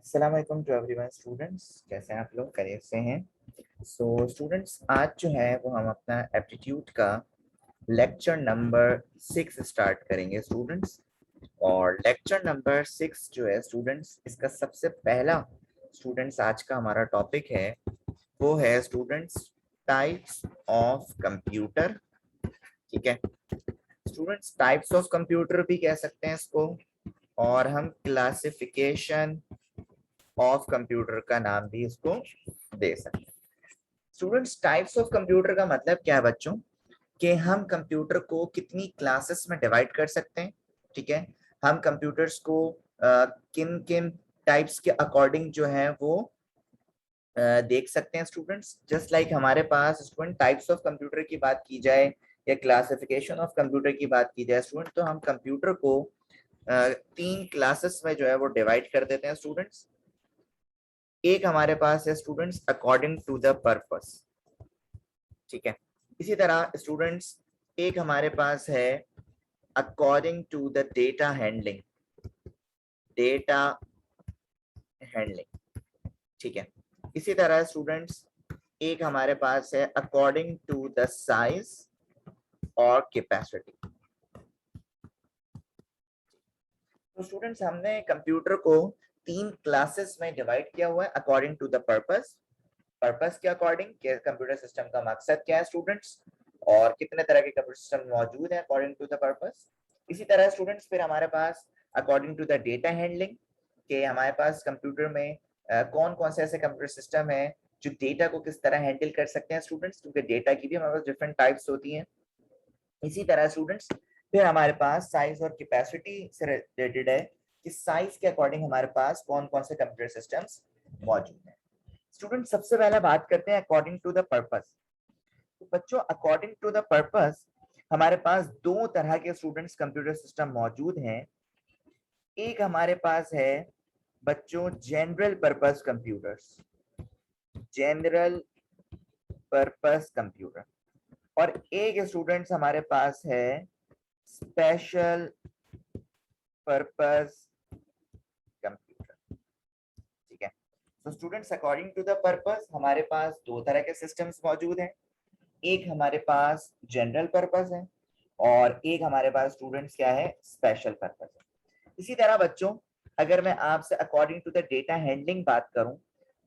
अस्सलाम वालेकुम to everyone students, कैसे हैं आप लोग? खैरियत से हैं? स्टूडेंट्स, आज जो है वो हम अपना एप्टीट्यूड का लेक्चर नंबर 6 स्टार्ट करेंगे स्टूडेंट्स। और लेक्चर नंबर 6 जो है स्टूडेंट्स, इसका सबसे पहला स्टूडेंट्स आज का हमारा टॉपिक है वो है स्टूडेंट्स टाइप्स ऑफ कंप्यूटर। ठीक है स्टूडेंट्स, टाइप्स ऑफ कंप्यूटर भी कह सकते हैं इसको, और हम क्लासिफिकेशन ऑफ कंप्यूटर का नाम भी इसको दे सकते हैं। स्टूडेंट्स, टाइप्स ऑफ कंप्यूटर का मतलब क्या है बच्चों, कि हम कंप्यूटर को कितनी क्लासेस में डिवाइड कर सकते हैं। ठीक है, हम कंप्यूटर्स को किन किन टाइप्स के अकॉर्डिंग जो है वो देख सकते हैं स्टूडेंट्स। जस्ट लाइक हमारे पास स्टूडेंट टाइप्स ऑफ कंप्यूटर की बात की जाए या क्लासिफिकेशन ऑफ कंप्यूटर की बात की जाए स्टूडेंट, तो हम कंप्यूटर को तीन क्लासेस में जो है वो डिवाइड कर देते हैं स्टूडेंट्स। एक हमारे पास है students according to the purpose. ठीक है, इसी तरह स्टूडेंट्स एक हमारे पास है according to the data handling. Data handling, ठीक है। इसी तरह स्टूडेंट्स एक हमारे पास है अकॉर्डिंग टू द साइज और कैपेसिटी। तो स्टूडेंट्स, हमने कंप्यूटर को तीन क्लासेस में डिवाइड किया हुआ है according to the purpose. Purpose के अकॉर्डिंग कंप्यूटर सिस्टम का मकसद क्या है स्टूडेंट्स, और कितने तरह के कंप्यूटर सिस्टम मौजूद है अकॉर्डिंग टू द पर्पस। इसी तरह स्टूडेंट्स फिर हमारे पास according to the data handling, कि हमारे पास कंप्यूटर में कौन कौन से ऐसे कंप्यूटर सिस्टम है जो डेटा को किस तरह हैंडल कर सकते हैं स्टूडेंट्स, क्योंकि डेटा की भी हमारे पास डिफरेंट टाइप्स होती हैं। इसी तरह स्टूडेंट्स फिर हमारे पास साइज और कैपेसिटी से रिलेटेड है, कि साइज के अकॉर्डिंग हमारे पास कौन कौन से कंप्यूटर सिस्टम्स मौजूद हैं। स्टूडेंट, सबसे पहले बात करते हैं अकॉर्डिंग टू द पर्पस। तो बच्चों, अकॉर्डिंग टू द पर्पस हमारे पास दो तरह के स्टूडेंट्स कंप्यूटर सिस्टम मौजूद हैं। एक हमारे पास है बच्चों general purpose computers, general purpose computer, और एक स्टूडेंट्स हमारे पास है स्पेशल पर्पस कंप्यूटर। ठीक है, तो students according to the purpose हमारे पास दो तरह के सिस्टम्स मौजूद हैं। एक हमारे पास जनरल पर्पस है और एक हमारे पास स्टूडेंट्स क्या है, स्पेशल पर्पस है। इसी तरह बच्चों, अगर मैं आपसे according to the data handling बात करूं,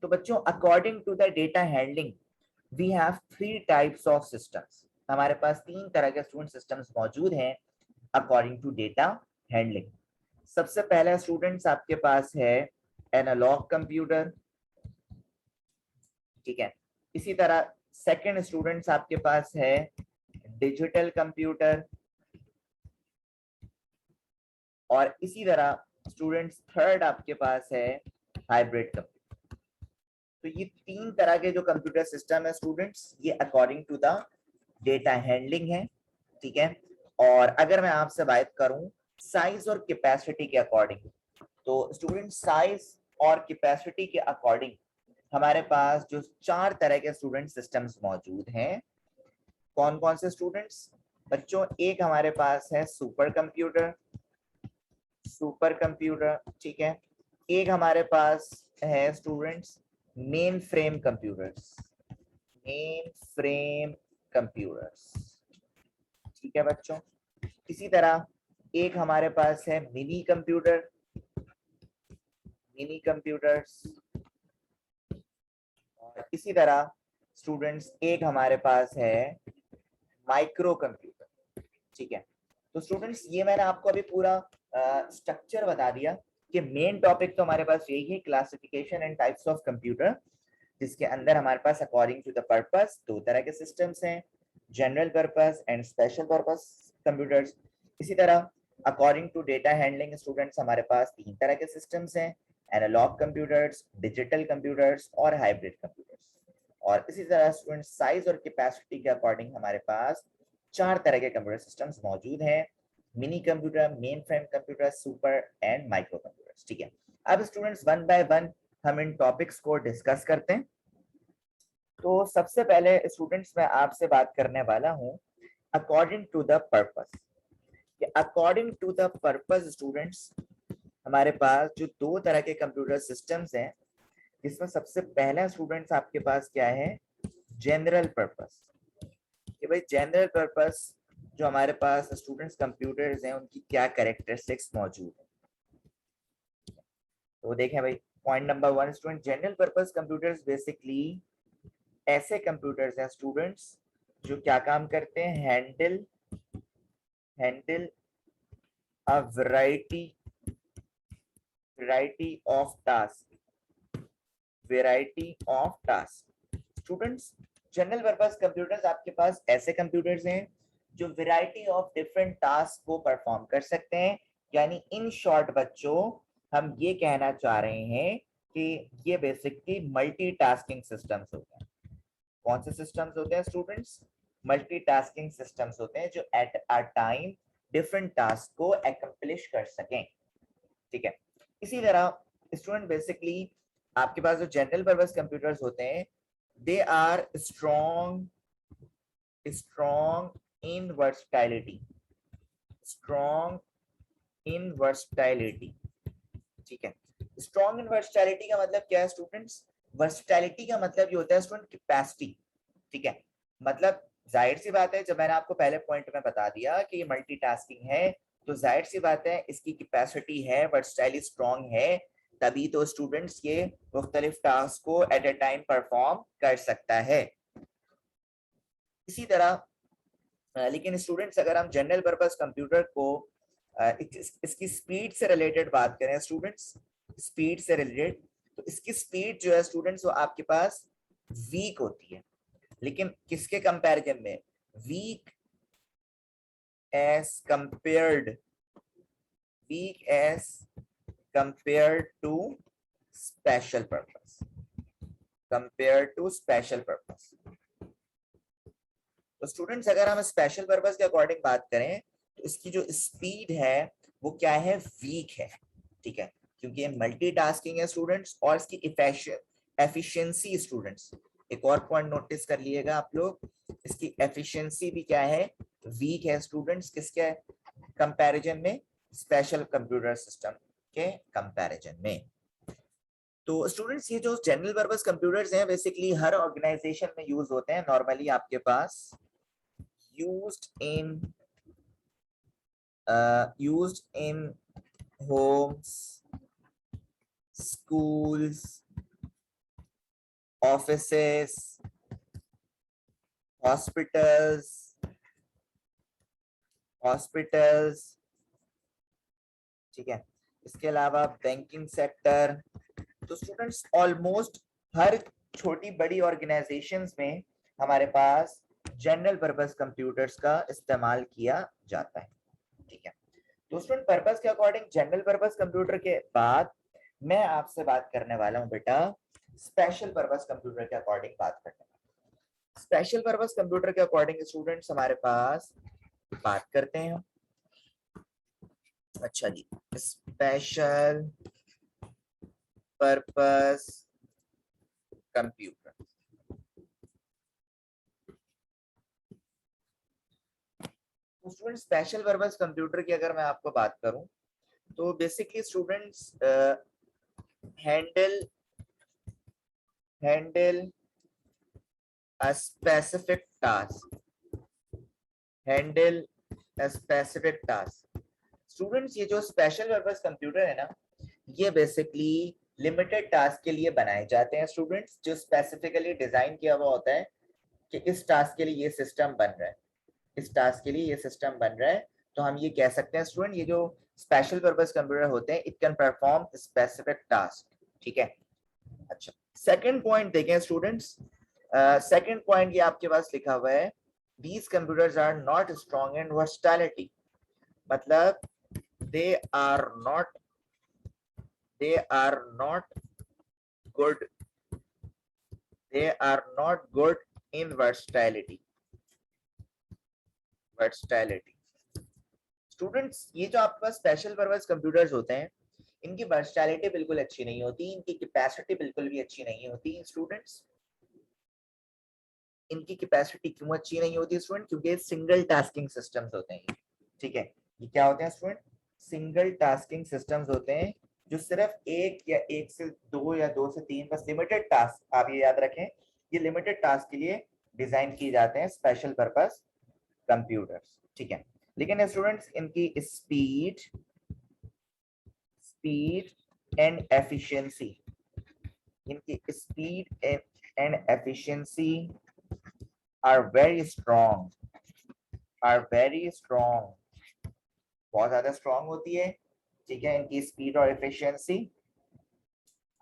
तो बच्चों according to the data handling we have three types of systems. हमारे पास तीन तरह के स्टूडेंट सिस्टम्स मौजूद हैं अकॉर्डिंग टू डेटा हैंडलिंग। सबसे पहला स्टूडेंट्स आपके पास है एनालॉग कंप्यूटर। ठीक है, इसी तरह सेकंड स्टूडेंट्स आपके पास है डिजिटल कंप्यूटर, और इसी तरह स्टूडेंट्स थर्ड आपके पास है हाइब्रिड कंप्यूटर। तो ये तीन तरह के जो कंप्यूटर सिस्टम है स्टूडेंट्स, ये according to the data handling है। ठीक है, और अगर मैं आपसे बात करूं साइज और कैपेसिटी के अकॉर्डिंग, तो स्टूडेंट साइज और कैपेसिटी के अकॉर्डिंग हमारे पास जो चार तरह के स्टूडेंट सिस्टम्स मौजूद हैं। कौन कौन से स्टूडेंट्स बच्चों? एक हमारे पास है सुपर कंप्यूटर, सुपर कंप्यूटर। ठीक है, एक हमारे पास है students main frame computers, main frame computers. ठीक है बच्चों, इसी तरह एक हमारे पास है मिनी कंप्यूटर, मिनी कंप्यूटर्स, और इसी तरह स्टूडेंट्स एक हमारे पास है माइक्रो कंप्यूटर। ठीक है, तो स्टूडेंट्स ये मैंने आपको अभी पूरा स्ट्रक्चर बता दिया कि मेन टॉपिक तो हमारे पास यही है, classification and types of computer, जिसके अंदर हमारे पास अकॉर्डिंग टू द पर्पस दो तरह के सिस्टम्स हैं, general purpose and special purpose computers. इसी तरह according to data handling students हमारे पास तीन तरह के सिस्टम्स हैं, एनालॉग कंप्यूटर्स, डिजिटल कंप्यूटर्स और हाइब्रिड कंप्यूटर्स। और इसी तरह स्टूडेंट साइज और कैपेसिटी के अकॉर्डिंग हमारे पास चार तरह के कंप्यूटर सिस्टम्स मौजूद हैं, mini computer, main frame computer, super and micro computers. ठीक है, अब स्टूडेंट्स वन बाय वन हम इन टॉपिक्स को डिस्कस करते हैं। तो सबसे पहले स्टूडेंट्स मैं आपसे बात करने वाला हूं according to the purpose. According to the purpose students हमारे पास जो दो तरह के कंप्यूटर सिस्टम्स हैं, जिसमें सबसे पहला स्टूडेंट्स आपके पास क्या है, जनरल पर्पस। कि भाई जनरल पर्पस जो हमारे पास स्टूडेंट्स कंप्यूटर्स हैं उनकी क्या कैरेक्टरिस्टिक्स मौजूद है। तो देखें भाई, point number 1, student general purpose computers basically ऐसे कंप्यूटर्स हैं स्टूडेंट्स जो क्या काम करते हैं, handle a variety of task. Students general purpose computers आपके पास ऐसे कंप्यूटर्स हैं जो वैरायटी ऑफ डिफरेंट टास्क को परफॉर्म कर सकते हैं। यानी इन शॉर्ट बच्चों, हम ये कहना चाह रहे हैं कि ये बेसिकली मल्टीटास्किंग सिस्टम्स होते हैं। कौन से सिस्टम्स होते हैं स्टूडेंट्स, मल्टीटास्किंग सिस्टम्स होते हैं जो at a time different task को अकम्प्लिश कर सकें। ठीक है, इसी तरह स्टूडेंट बेसिकली आपके पास जो जनरल पर्पस कंप्यूटर्स होते हैं, they are strong in versatility, strong in versatility. ठीक है, स्ट्रॉन्ग इन वर्सटैलिटी का मतलब क्या है स्टूडेंट्स, वर्सटैलिटी का मतलब ये होता है स्टूडेंट कैपेसिटी। ठीक है, मतलब जाहिर सी बात है, जब मैंने आपको पहले पॉइंट में बता दिया कि ये मल्टीटास्किंग है, तो जाहिर सी बात है इसकी कैपेसिटी है, वर्सटैलिटी स्ट्रॉन्ग है, तभी तो स्टूडेंट्स ये मुख्तलिफ टास्क को एट ए टाइम परफॉर्म कर सकता है। इसी तरह लेकिन स्टूडेंट्स अगर हम जनरल पर्पस कंप्यूटर को इसकी स्पीड से रिलेटेड बात करें स्टूडेंट्स, स्पीड से रिलेटेड, तो इसकी स्पीड जो है स्टूडेंट्स वो आपके पास वीक होती है। लेकिन किसके कंपैरिजन में, weak as compared to special purpose, तो स्टूडेंट्स अगर हम स्पेशल पर्पस के अकॉर्डिंग बात करें तो इसकी जो स्पीड है वो क्या है, वीक है। ठीक है, क्योंकि ये मल्टीटास्किंग है स्टूडेंट्स, और इसकी एफिशिएंसी स्टूडेंट्स, एक और पॉइंट नोटिस कर लिएगा आप लोग, इसकी एफिशिएंसी भी क्या है, वीक है स्टूडेंट्स, किसके कंपैरिजन में, स्पेशल कंप्यूटर सिस्टम के कंपैरिजन में। तो स्टूडेंट्स ये जो जनरल पर्पस कंप्यूटर्स हैं बेसिकली हर ऑर्गेनाइजेशन में यूज होते हैं। नॉर्मली आपके पास used in homes, schools, offices, hospitals. ठीक है, इसके अलावा बैंकिंग सेक्टर। तो स्टूडेंट्स ऑलमोस्ट हर छोटी बड़ी ऑर्गेनाइजेशंस में हमारे पास जनरल पर्पस कंप्यूटर्स का इस्तेमाल किया जाता है। ठीक है, तो स्टूडेंट पर्पस के अकॉर्डिंग जनरल पर्पस कंप्यूटर के बाद मैं आपसे बात करने वाला हूं बेटा स्पेशल पर्पस कंप्यूटर के अकॉर्डिंग बात करने वाला। स्पेशल पर्पस कंप्यूटर के अकॉर्डिंग स्टूडेंट्स हमारे पास बात करते हैं, अच्छा जी, special purpose computer. Student special purpose computer की अगर मैं आपको बात करूं तो basically students handle a specific task, handle a specific task। Students ये जो स्पेशल पर्पस कंप्यूटर है ना, ये बेसिकली लिमिटेड टास्क के लिए बनाए जाते हैं स्टूडेंट्स, जो स्पेसिफिकली डिजाइन किया हुआ होता है कि इस टास्क के लिए ये सिस्टम बन रहा है, इस टास्क के लिए ये सिस्टम बन रहा है। तो हम ये कह सकते हैं स्टूडेंट ये जो स्पेशल पर्पस कंप्यूटर होते हैं, it can perform specific task. ठीक है, अच्छा सेकंड पॉइंट देखें स्टूडेंट्स, सेकंड पॉइंट ये आपके पास लिखा हुआ है, these computers are not strong in versatility, मतलब they are not good, they are not good in versatility। Students ये जो आपके पास स्पेशल पर्पस कंप्यूटर्स होते हैं, इनकी वर्सटैलिटी बिल्कुल अच्छी नहीं होती, इनकी कैपेसिटी बिल्कुल भी अच्छी नहीं होती स्टूडेंट्स। इनकी कैपेसिटी क्यों अच्छी नहीं होती स्टूडेंट, क्योंकि सिंगल टास्किंग सिस्टम्स होते हैं। ठीक है, ये क्या होते हैं स्टूडेंट, सिंगल टास्किंग सिस्टम्स होते हैं जो सिर्फ एक या एक से दो या दो से तीन, बस लिमिटेड टास्क, आप ये याद रखें, ये लिमिटेड टास्क के लिए डिजाइन किए जाते हैं स्पेशल पर्पस कंप्यूटर्स, ठीक है। लेकिन स्टूडेंट्स इनकी स्पीड एंड एफिशिएंसी, इनकी speed and efficiency are very strong, बहुत ज्यादा स्ट्रॉन्ग होती है, ठीक है, इनकी स्पीड और एफिशिएंसी।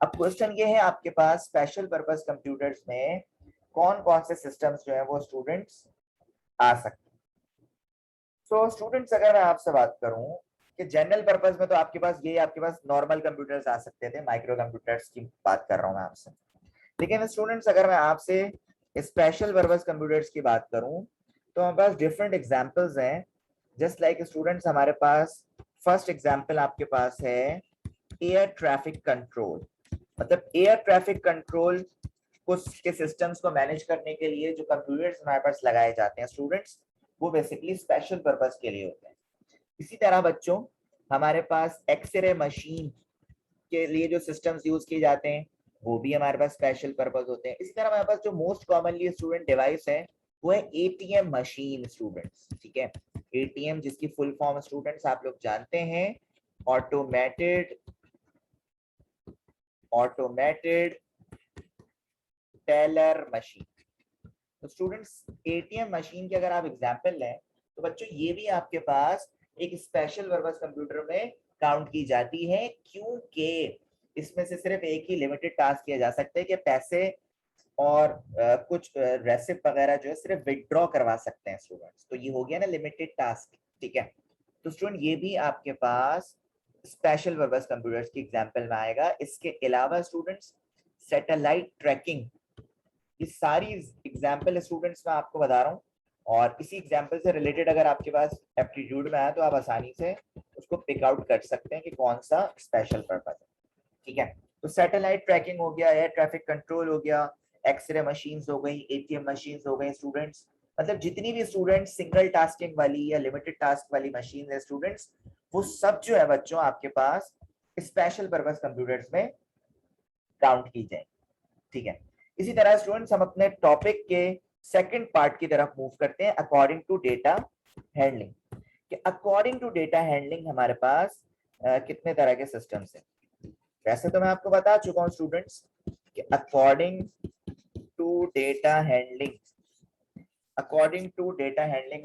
अब क्वेश्चन ये है आपके पास स्पेशल पर्पस कंप्यूटर्स में कौन कौन से सिस्टम्स जो है वो स्टूडेंट्स आ सकते हैं। सो स्टूडेंट्स अगर मैं आपसे बात करूं कि जनरल पर्पस में तो आपके पास नॉर्मल कंप्यूटर्स आ सकते थे, माइक्रो कंप्यूटर्स की बात कर रहा हूं मैं आपसे। लेकिन स्टूडेंट्स अगर मैं आपसे स्पेशल पर्पस कंप्यूटर्स की बात करूं तो हमारे पास डिफरेंट एग्जांपल्स हैं। जस्ट लाइक स्टूडेंट्स हमारे पास फर्स्ट एग्जांपल आपके पास है एयर ट्रैफिक कंट्रोल। मतलब एयर ट्रैफिक कंट्रोल के सिस्टम्स को मैनेज करने के लिए जो कंप्यूटर्स हमारे पास लगाए जाते हैं स्टूडेंट्स, वो बेसिकली स्पेशल पर्पस के लिए होते हैं। इसी तरह बच्चों हमारे पास एक्सरे मशीन के लिए जो सिस्टम्स यूज किए जाते हैं वो भी हमारे पास स्पेशल पर्पस होते हैं। इसी तरह हमारे पास जो मोस्ट कॉमनली स्टूडेंट डिवाइस है वो है एटीएम मशीन स्टूडेंट्स, ठीक है। एटीएम जिसकी फुल फॉर्म स्टूडेंट्स आप लोग जानते हैं, ऑटोमेटेड टेलर मशीन। तो स्टूडेंट्स एटीएम मशीन की अगर आप एग्जांपल लें तो बच्चों ये भी आपके पास एक स्पेशल पर्पस कंप्यूटर में काउंट की जाती है, क्योंकि इसमें से सिर्फ एक ही लिमिटेड टास्क किया जा सकता है कि पैसे और कुछ रेसिप्ट वगैरह जो है सिर्फ विड्रॉ करवा सकते हैं स्टूडेंट्स। तो ये हो गया ना लिमिटेड टास्क, ठीक है। तो स्टूडेंट ये भी आपके पास स्पेशल पर्पस कंप्यूटर्स की एग्जांपल में आएगा। इसके अलावा स्टूडेंट्स सैटेलाइट ट्रैकिंग, ये सारी एग्जांपल स्टूडेंट्स मैं आपको बता रहा हूँ, और इसी एग्जांपल से रिलेटेड अगर आपके पास एप्टीट्यूड में आया तो आप आसानी से उसको पिक आउट कर सकते हैं कि कौन सा स्पेशल पर्पस है, ठीक है। तो सैटेलाइट ट्रैकिंग हो गया, एयर ट्रैफिक कंट्रोल हो गया, एक्सरे मशीन्स हो गई, एटीएम मशीन्स हो गई स्टूडेंट्स। मतलब जितनी भी स्टूडेंट्स सिंगल टास्किंग वाली या लिमिटेड टास्क वाली मशीन है स्टूडेंट्स, वो सब जो है बच्चों आपके पास स्पेशल पर्पस कंप्यूटर्स में काउंट की जाए, ठीक है। इसी तरह स्टूडेंट्स हम अपने टॉपिक के सेकंड पार्ट की तरफ मूव करते हैं, अकॉर्डिंग टू डेटा हैंडलिंग। कि अकॉर्डिंग टू डेटा हैंडलिंग हमारे पास कितने तरह के सिस्टम्स हैं। वैसे तो मैं आपको बता चुका हूं स्टूडेंट्स कि according to data handling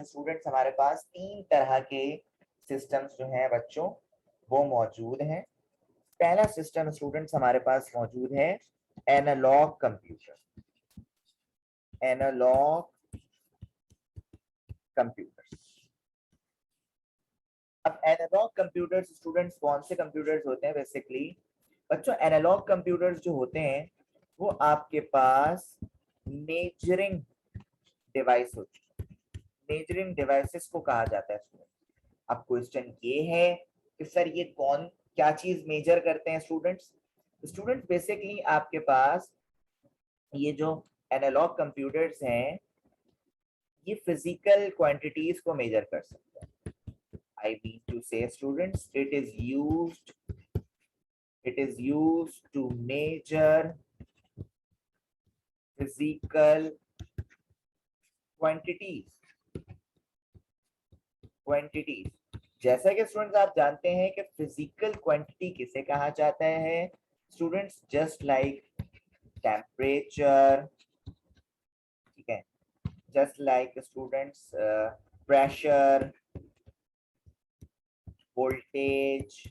students हमारे पास तीन तरह के सिस्टम्स जो हैं बच्चों वो मौजूद हैं। पहला सिस्टम स्टूडेंट्स हमारे पास मौजूद है एनालॉग कंप्यूटर। अब एनालॉग कंप्यूटर्स स्टूडेंट्स कौन से कंप्यूटर्स होते हैं बेसिकली बच्चों। एनालॉग कंप्यूटर्स जो होते हैं वो आपके पास मेजरिंग डिवाइस होती है, मेजरिंग डिवाइसेस को कहा जाता है स्टूडेंट। अब क्वेश्चन ये है कि सर ये कौन क्या चीज मेजर करते हैं स्टूडेंट्स बेसिकली आपके पास ये जो एनालॉग कंप्यूटर्स हैं ये फिजिकल क्वांटिटीज को मेजर कर सकते हैं। I mean to say students, it is used to measure physical quantities। जैसा कि स्टूडेंट्स आप जानते हैं कि फिजिकल क्वांटिटी किसे कहा जाता है स्टूडेंट्स, जस्ट लाइक टेम्परेचर, ठीक है, just like students pressure, voltage,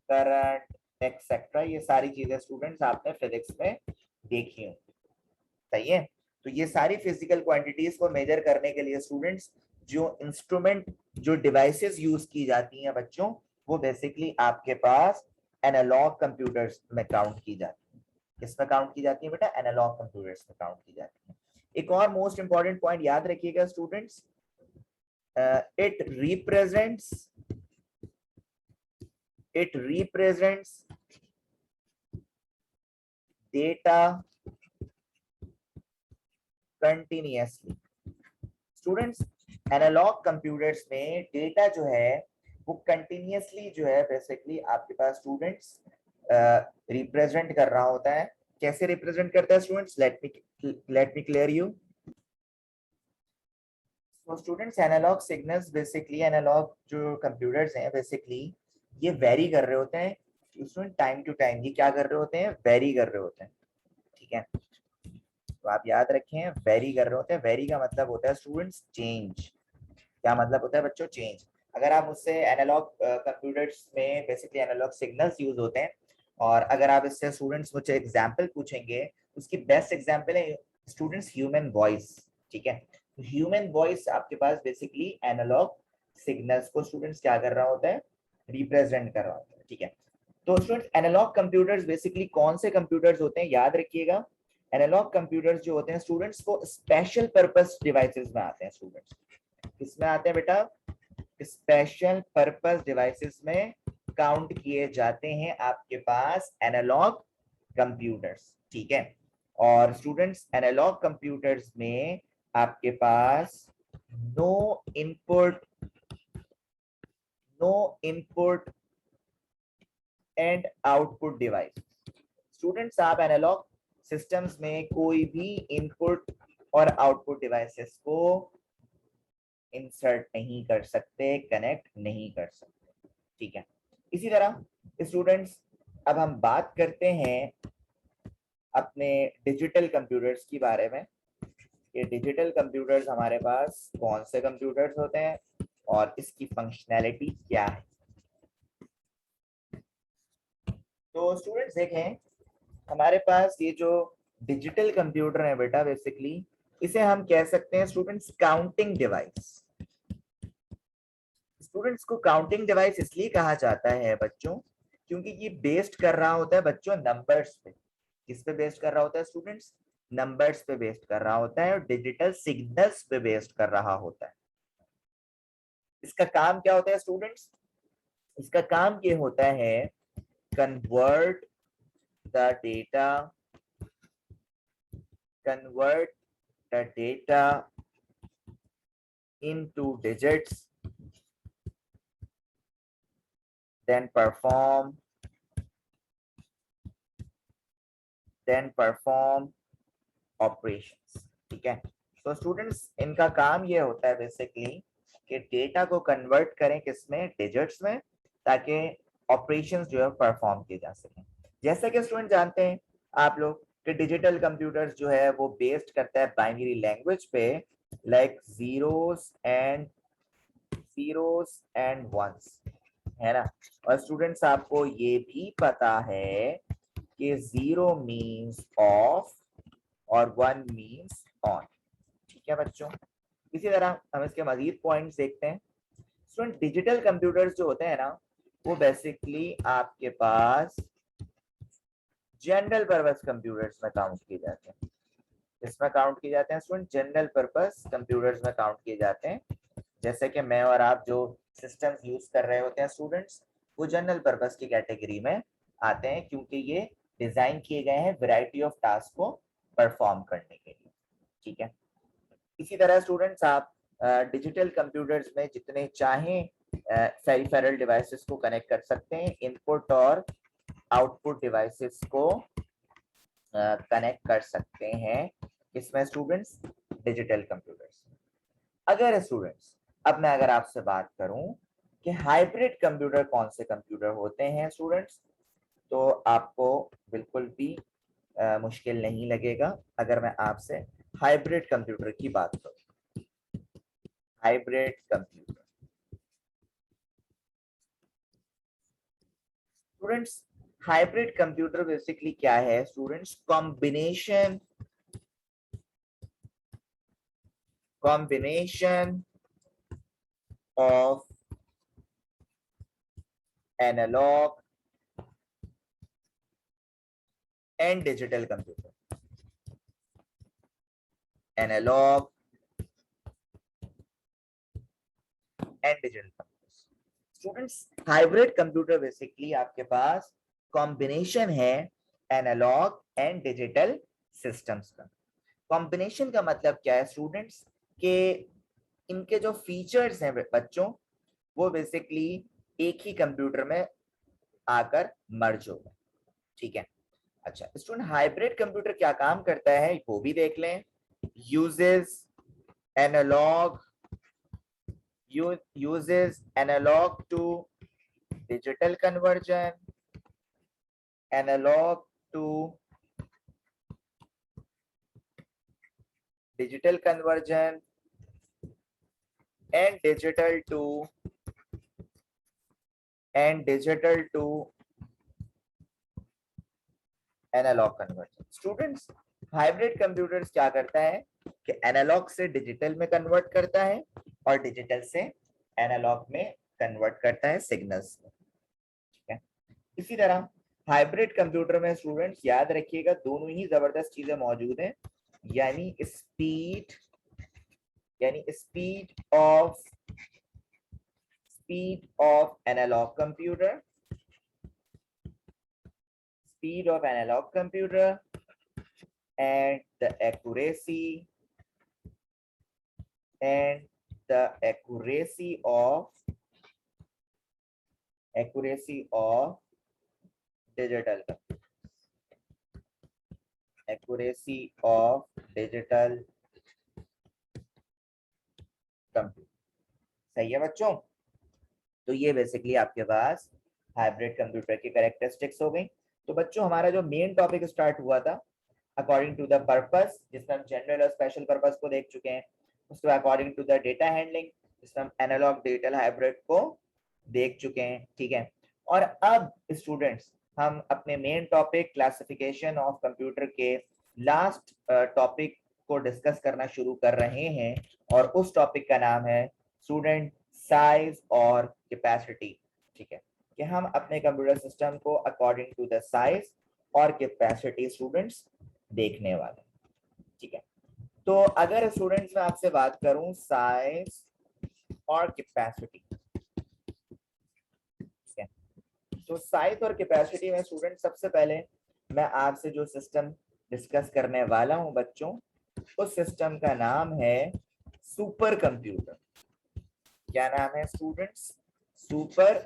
current etcetera, ये सारी चीजें स्टूडेंट्स आपने फिजिक्स में देखी हो, सही है। तो ये सारी फिजिकल क्वांटिटीज को मेजर करने के लिए स्टूडेंट्स जो इंस्ट्रूमेंट जो डिवाइसेस यूज की जाती हैं बच्चों वो बेसिकली आपके पास एनालॉग कंप्यूटर्स में काउंट की जाती है। किसमें काउंट की जाती है बेटा, एनालॉग कंप्यूटर्स में काउंट की जाती है। एक और मोस्ट इंपॉर्टेंट पॉइंट याद रखिएगा students, it represents data continuously। Students analogue computers में डेटा जो है वो कंटिन्यूअसली जो है बेसिकली आपके पास स्टूडेंट्स रिप्रेजेंट कर रहा होता है। कैसे रिप्रेजेंट करता है students, let me clear you. तो students analog signals basically, analog जो कंप्यूटर्स हैं बेसिकली ये वेरी कर रहे होते हैं स्टूडेंट, टाइम टू टाइम ये क्या कर रहे होते हैं, वेरी कर रहे होते हैं। ठीक है, तो आप याद रखें वेरी कर रहे होते हैं। वेरी का मतलब होता है स्टूडेंट्स चेंज। क्या मतलब होता है बच्चों, चेंज। अगर आप उससे एनालॉग कंप्यूटर्स में बेसिकली एनालॉग सिग्नल्स यूज होते हैं, और अगर आप इससे स्टूडेंट्स मुझे एग्जांपल पूछेंगे, उसकी बेस्ट एग्जांपल है स्टूडेंट्स ह्यूमन वॉइस। ठीक है, तो ह्यूमन वॉइस आपके पास बेसिकली एनालॉग सिग्नल्स को स्टूडेंट्स क्या कर रहा होता है, रिप्रेजेंट कर रहा होता है। ठीक है, तो स्टूडेंट्स एनालॉग कंप्यूटर्स बेसिकली कौन से कंप्यूटर्स होते हैं, याद रखिएगा। एनालॉग कंप्यूटर्स जो होते हैं स्टूडेंट्स को स्पेशल पर्पस डिवाइसेस में आते हैं। स्टूडेंट्स किसमें आते हैं बेटा, स्पेशल पर्पस डिवाइसेस में काउंट किए जाते हैं आपके पास एनालॉग कंप्यूटर्स। ठीक है, और स्टूडेंट्स एनालॉग कंप्यूटर्स में आपके पास no input and output device. Students आप एनालॉग सिस्टम्स में कोई भी इनपुट और आउटपुट डिवाइसेस को इंसर्ट नहीं कर सकते, कनेक्ट नहीं कर सकते। ठीक है, इसी तरह स्टूडेंट्स अब हम बात करते हैं अपने डिजिटल कंप्यूटर्स की बारे में। ये डिजिटल कंप्यूटर्स हमारे पास कौन से कंप्यूटर्स होते हैं और इसकी फंक्शनैलिटी क्या है। तो स्टूडेंट्स देखें, हमारे पास ये जो डिजिटल कंप्यूटर है बेटा बेसिकली इसे हम कह सकते हैं स्टूडेंट्स काउंटिंग डिवाइस। स्टूडेंट्स को काउंटिंग डिवाइस इसलिए कहा जाता है बच्चों क्योंकि ये बेस्ड कर रहा होता है बच्चों नंबर्स पे। किस पे बेस्ड कर रहा होता है स्टूडेंट्स, नंबर्स पे बेस्ड कर रहा होता है और डिजिटल सिग्नल्स पे बेस्ड कर रहा होता है। इसका काम क्या होता है स्टूडेंट्स, इसका काम ये होता है convert the data, convert the data into digits, then perform operations। ठीक है, तो स्टूडेंट्स इनका काम ये होता है बेसिकली कि डेटा को कन्वर्ट करें किसमें, डिजिट्स में, ताकि ऑपरेशंस जो है परफॉर्म किए जा सकें। जैसा कि स्टूडेंट जानते हैं आप लोग कि डिजिटल कंप्यूटर्स जो है वो बेस्ड करता है बाइनरी लैंग्वेज पे, लाइक जीरोस एंड वंस, है ना। और स्टूडेंट्स आपको ये भी पता है कि जीरो मीन्स ऑफ और वन मीन्स ऑन। ठीक है बच्चों, इसी तरह हम इसके मजीद पॉइंट्स देखते हैं। स्टूडेंट डिजिटल कंप्यूटर्स जो होते हैं ना वो बेसिकली आपके पास जनरल पर्पस कंप्यूटर्स में काउंट किए जाते हैं। इसमें काउंट किए जाते हैं स्टूडेंट, जनरल पर्पस कंप्यूटर्स में काउंट किए जाते हैं। जैसे कि मैं और आप जो सिस्टम्स यूज कर रहे होते हैं स्टूडेंट्स, वो जनरल पर्पस की कैटेगरी में आते हैं क्योंकि ये डिजाइन किए गए हैं वैरायटी ऑफ टास्क को परफॉर्म करने के लिए। ठीक है, इसी तरह स्टूडेंट्स आप डिजिटल कंप्यूटर्स में जितने चाहें पेरिफेरल डिवाइसेस को कनेक्ट कर सकते हैं, इनपुट और आउटपुट डिवाइसेस को कनेक्ट कर सकते हैं इसमें स्टूडेंट्स, डिजिटल कंप्यूटर्स। अगर स्टूडेंट्स अब मैं अगर आपसे बात करूं कि हाइब्रिड कंप्यूटर कौन से कंप्यूटर होते हैं स्टूडेंट्स, तो आपको बिल्कुल भी मुश्किल नहीं लगेगा अगर मैं आपसे हाइब्रिड कंप्यूटर की बात करूं। Hybrid computer students, hybrid computer basically क्या है students, combination of analogue and digital computer, analogue and digital computer. Students hybrid computer basically आपके पास कॉम्बिनेशन है एनालॉग एंड डिजिटल सिस्टम्स का। कॉम्बिनेशन का मतलब क्या है स्टूडेंट्स के इनके जो फीचर्स हैं बच्चों वो बेसिकली एक ही कंप्यूटर में आकर मर्ज होगा। ठीक है। अच्छा स्टूडेंट, हाइब्रिड कंप्यूटर क्या काम करता है वो भी देख लें। Uses analogue to digital conversion, analogue to digital conversion and digital to analogue conversion. Students, hybrid computers क्या करता है कि एनालॉग से डिजिटल में कन्वर्ट करता है और डिजिटल से एनालॉग में कन्वर्ट करता है सिग्नल्स में। ठीक है। इसी तरह हाइब्रिड कंप्यूटर में स्टूडेंट्स याद रखिएगा दोनों ही जबरदस्त चीजें मौजूद हैं, यानी speed of analogue computer, and the accuracy of digital computer. सही है बच्चों। तो ये बेसिकली आपके पास हाइब्रिड कंप्यूटर की कैरेक्टरिस्टिक्स हो गई। तो बच्चों हमारा जो मेन टॉपिक स्टार्ट हुआ था अकॉर्डिंग टू द पर्पस, जिसमें हम जनरल और स्पेशल पर्पस को देख चुके हैं, उसके बाद according to the data handling जिसमें हम एनालॉग डिजिटल हाइब्रिड को देख चुके हैं। ठीक है। और अब स्टूडेंट्स हम अपने main topic classification of computer के लास्ट टॉपिक को डिस्कस करना शुरू कर रहे हैं और उस टॉपिक का नाम है स्टूडेंट साइज और कैपेसिटी। ठीक है, कि हम अपने कंप्यूटर सिस्टम को अकॉर्डिंग टू द साइज और कैपेसिटी स्टूडेंट्स देखने वाले। ठीक है। तो अगर स्टूडेंट्स मैं आपसे बात करूं साइज और कैपेसिटी, तो साइज और कैपेसिटी में स्टूडेंट सबसे पहले मैं आपसे जो सिस्टम डिस्कस करने वाला हूं बच्चों, उस सिस्टम का नाम है सुपर कंप्यूटर। क्या नाम है स्टूडेंट्स? Super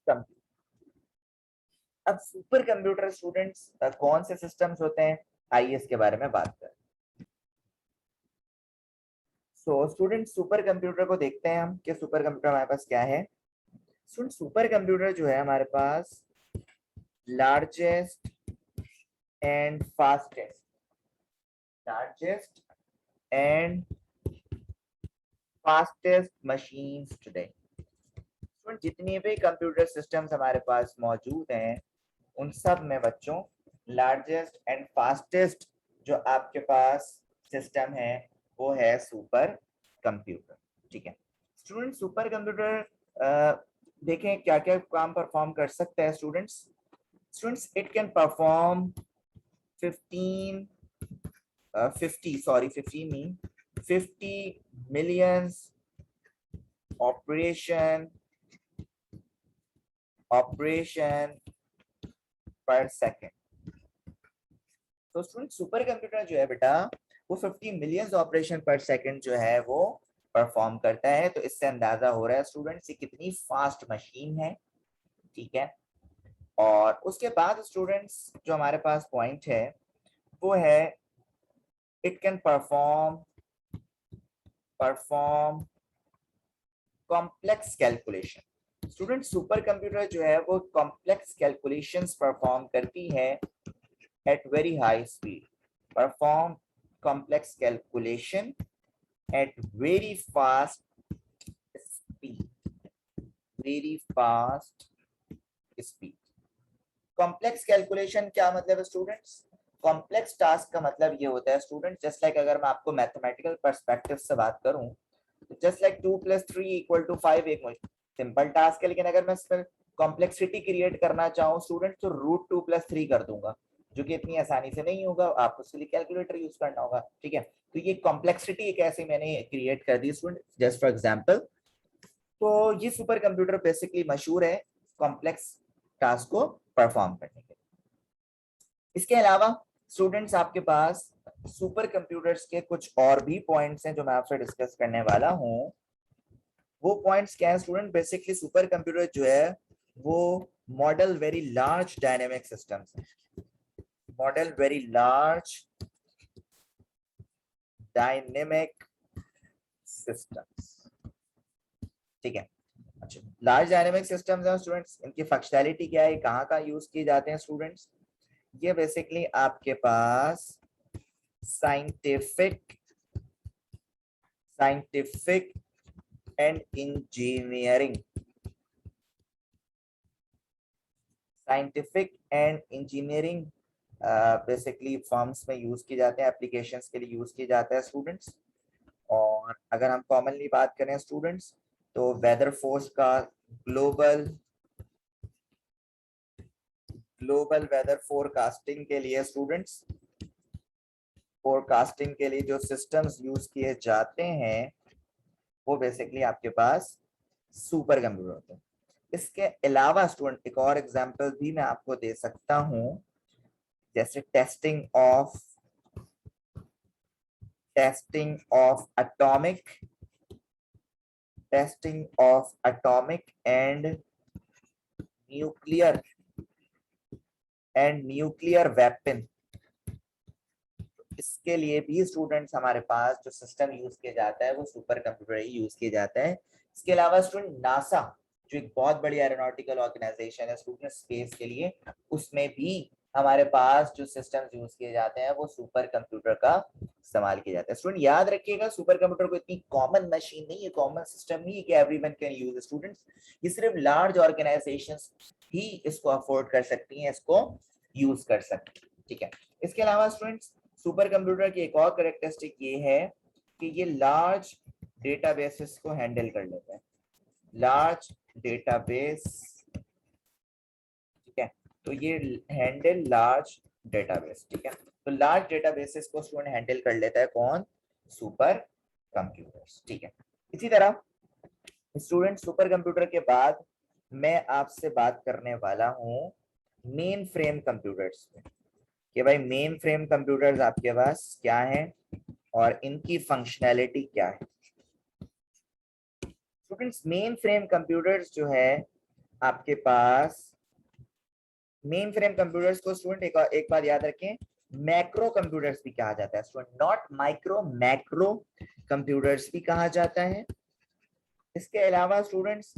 computer. अब सुपर कंप्यूटर स्टूडेंट्स कौन से सिस्टम्स होते हैं, आइए इसके बारे में बात करें। सो स्टूडेंट सुपर कंप्यूटर को देखते हैं हम कि सुपर कंप्यूटर हमारे पास क्या है। स्टूडेंट सुपर कंप्यूटर जो है हमारे पास largest and fastest machines today. जितनी भी कंप्यूटर सिस्टम्स हमारे पास मौजूद हैं उन सब में बच्चों लार्जेस्ट एंड फास्टेस्ट जो आपके पास सिस्टम है वो है सुपर कंप्यूटर। ठीक है स्टूडेंट, सुपर कंप्यूटर देखें क्या क्या काम परफॉर्म कर सकता है students. It can perform 50 millions operation पर सेकेंड। तो स्टूडेंट सुपर कंप्यूटर जो है बेटा वो 50 मिलियंस ऑपरेशन पर सेकेंड जो है वो परफॉर्म करता है। तो इससे अंदाजा हो रहा है स्टूडेंट्स कितनी फास्ट मशीन है। ठीक है। और उसके बाद स्टूडेंट्स जो हमारे पास पॉइंट है वो है it can perform complex calculation. Student super computer जो है वो कॉम्प्लेक्स कैलकुलेशंस परफॉर्म करती है at very high speed, perform complex calculation at very fast speed। Complex calculation क्या मतलब है स्टूडेंट्स? कॉम्प्लेक्स टास्क का मतलब ये होता है स्टूडेंट, जस्ट लाइक अगर मैं आपको मैथमेटिकल पर्सपेक्टिव से बात करूं तो जस्ट लाइक 2 + 3 = 5 एक सिंपल टास्क है, लेकिन अगर मैं इसमें कॉम्प्लेक्सिटी क्रिएट करना चाहूँ स्टूडेंट तो √2 + 3 कर दूंगा, जो कि इतनी आसानी से नहीं होगा, आपको उसके लिए कैलकुलेटर यूज करना होगा। ठीक है, तो ये कॉम्प्लेक्सिटी एक ऐसे मैंने क्रिएट कर दी स्टूडेंट जस्ट फॉर एग्जांपल। तो ये सुपर कंप्यूटर बेसिकली मशहूर है कॉम्प्लेक्स टास्क को परफॉर्म करने के लिए। इसके अलावा स्टूडेंट्स आपके पास सुपर कंप्यूटर्स के कुछ और भी पॉइंट्स हैं जो मैं आपसे डिस्कस करने वाला हूं। वो पॉइंट्स क्या है स्टूडेंट? बेसिकली सुपर कंप्यूटर जो है वो model very large dynamic systems है, model very large dynamic systems, ठीक है। अच्छा, लार्ज डायनेमिक सिस्टम्स है स्टूडेंट्स, इनकी फंक्शनैलिटी क्या है, कहाँ कहाँ यूज किए जाते हैं स्टूडेंट्स? ये बेसिकली आपके पास scientific and engineering, scientific and engineering basically forms में यूज किए जाते हैं, एप्लीकेशंस के लिए यूज किए जाते हैं स्टूडेंट्स। और अगर हम कॉमनली बात करें स्टूडेंट्स तो वेदर फोर्स का ग्लोबल वेदर फोरकास्टिंग के लिए स्टूडेंट्स, फोरकास्टिंग के लिए जो सिस्टम्स यूज किए जाते हैं वो बेसिकली आपके पास सुपर कंप्यूटर होते हैं। इसके अलावा स्टूडेंट एक और एग्जांपल भी मैं आपको दे सकता हूं, जैसे testing of atomic and nuclear weapon. इसके लिए भी स्टूडेंट्स हमारे पास जो सिस्टम यूज किया जाता है वो सुपर कंप्यूटर ही यूज किया जाता है। इसके अलावा स्टूडेंट नासा जो एक बहुत बड़ी एरोनॉटिकल ऑर्गेनाइजेशन है स्टूडेंट स्पेस के लिए, उसमें भी हमारे पास जो सिस्टम्स यूज किए जाते हैं वो सुपर कंप्यूटर का इस्तेमाल किया जाता है। स्टूडेंट याद रखिएगा सुपर कंप्यूटर को इतनी कॉमन मशीन नहीं है, कॉमन सिस्टम नहीं है कि एवरीवन कैन यूज। स्टूडेंट्स ये सिर्फ लार्ज ऑर्गेनाइजेशंस ही इसको अफोर्ड कर सकती हैं, इसको यूज कर सकती हैं, ठीक है। इसके अलावा स्टूडेंट्स सुपर कंप्यूटर की एक और कैरेक्टरिस्टिक ये है कि ये लार्ज डेटाबेसेस को हैंडल कर लेते हैं, लार्ज डेटाबेस, ठीक है। तो ये हैंडल लार्ज डेटाबेस, ठीक है। तो लार्ज डेटाबेसेस को स्टूडेंट हैंडल कर लेता है कौन? सुपर कंप्यूटर्स, ठीक है। इसी तरह स्टूडेंट सुपर कंप्यूटर के बाद मैं आपसे बात करने वाला हूं मेन फ्रेम कंप्यूटर्स पे, कि भाई मेन फ्रेम कंप्यूटर्स आपके पास क्या है और इनकी फंक्शनैलिटी क्या है। स्टूडेंट्स मेन फ्रेम कंप्यूटर्स जो है आपके पास, मेन फ्रेम कंप्यूटर्स को स्टूडेंट एक बात याद रखें, मैक्रो कंप्यूटर्स भी कहा जाता है student, not micro, macro computers भी कहा जाता है। इसके अलावा स्टूडेंट्स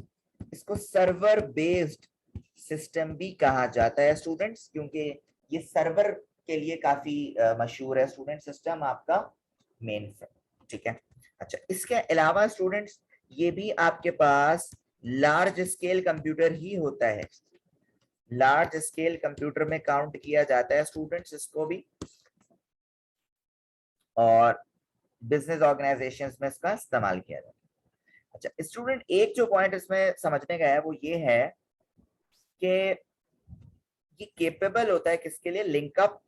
इसको सर्वर बेस्ड सिस्टम भी कहा जाता है स्टूडेंट्स, क्योंकि ये सर्वर के लिए काफी मशहूर है स्टूडेंट सिस्टम आपका मेन फ्रेम, ठीक है। अच्छा, इसके अलावा स्टूडेंट्स ये भी आपके पास लार्ज स्केल कंप्यूटर ही होता है, लार्ज स्केल कंप्यूटर में काउंट किया जाता है स्टूडेंट्स इसको भी, और बिजनेस ऑर्गेनाइजेशंस में इसका इस्तेमाल किया जाता है। अच्छा स्टूडेंट एक जो पॉइंट इसमें समझने का है वो ये है कि ये केपेबल होता है किसके लिए? Link up,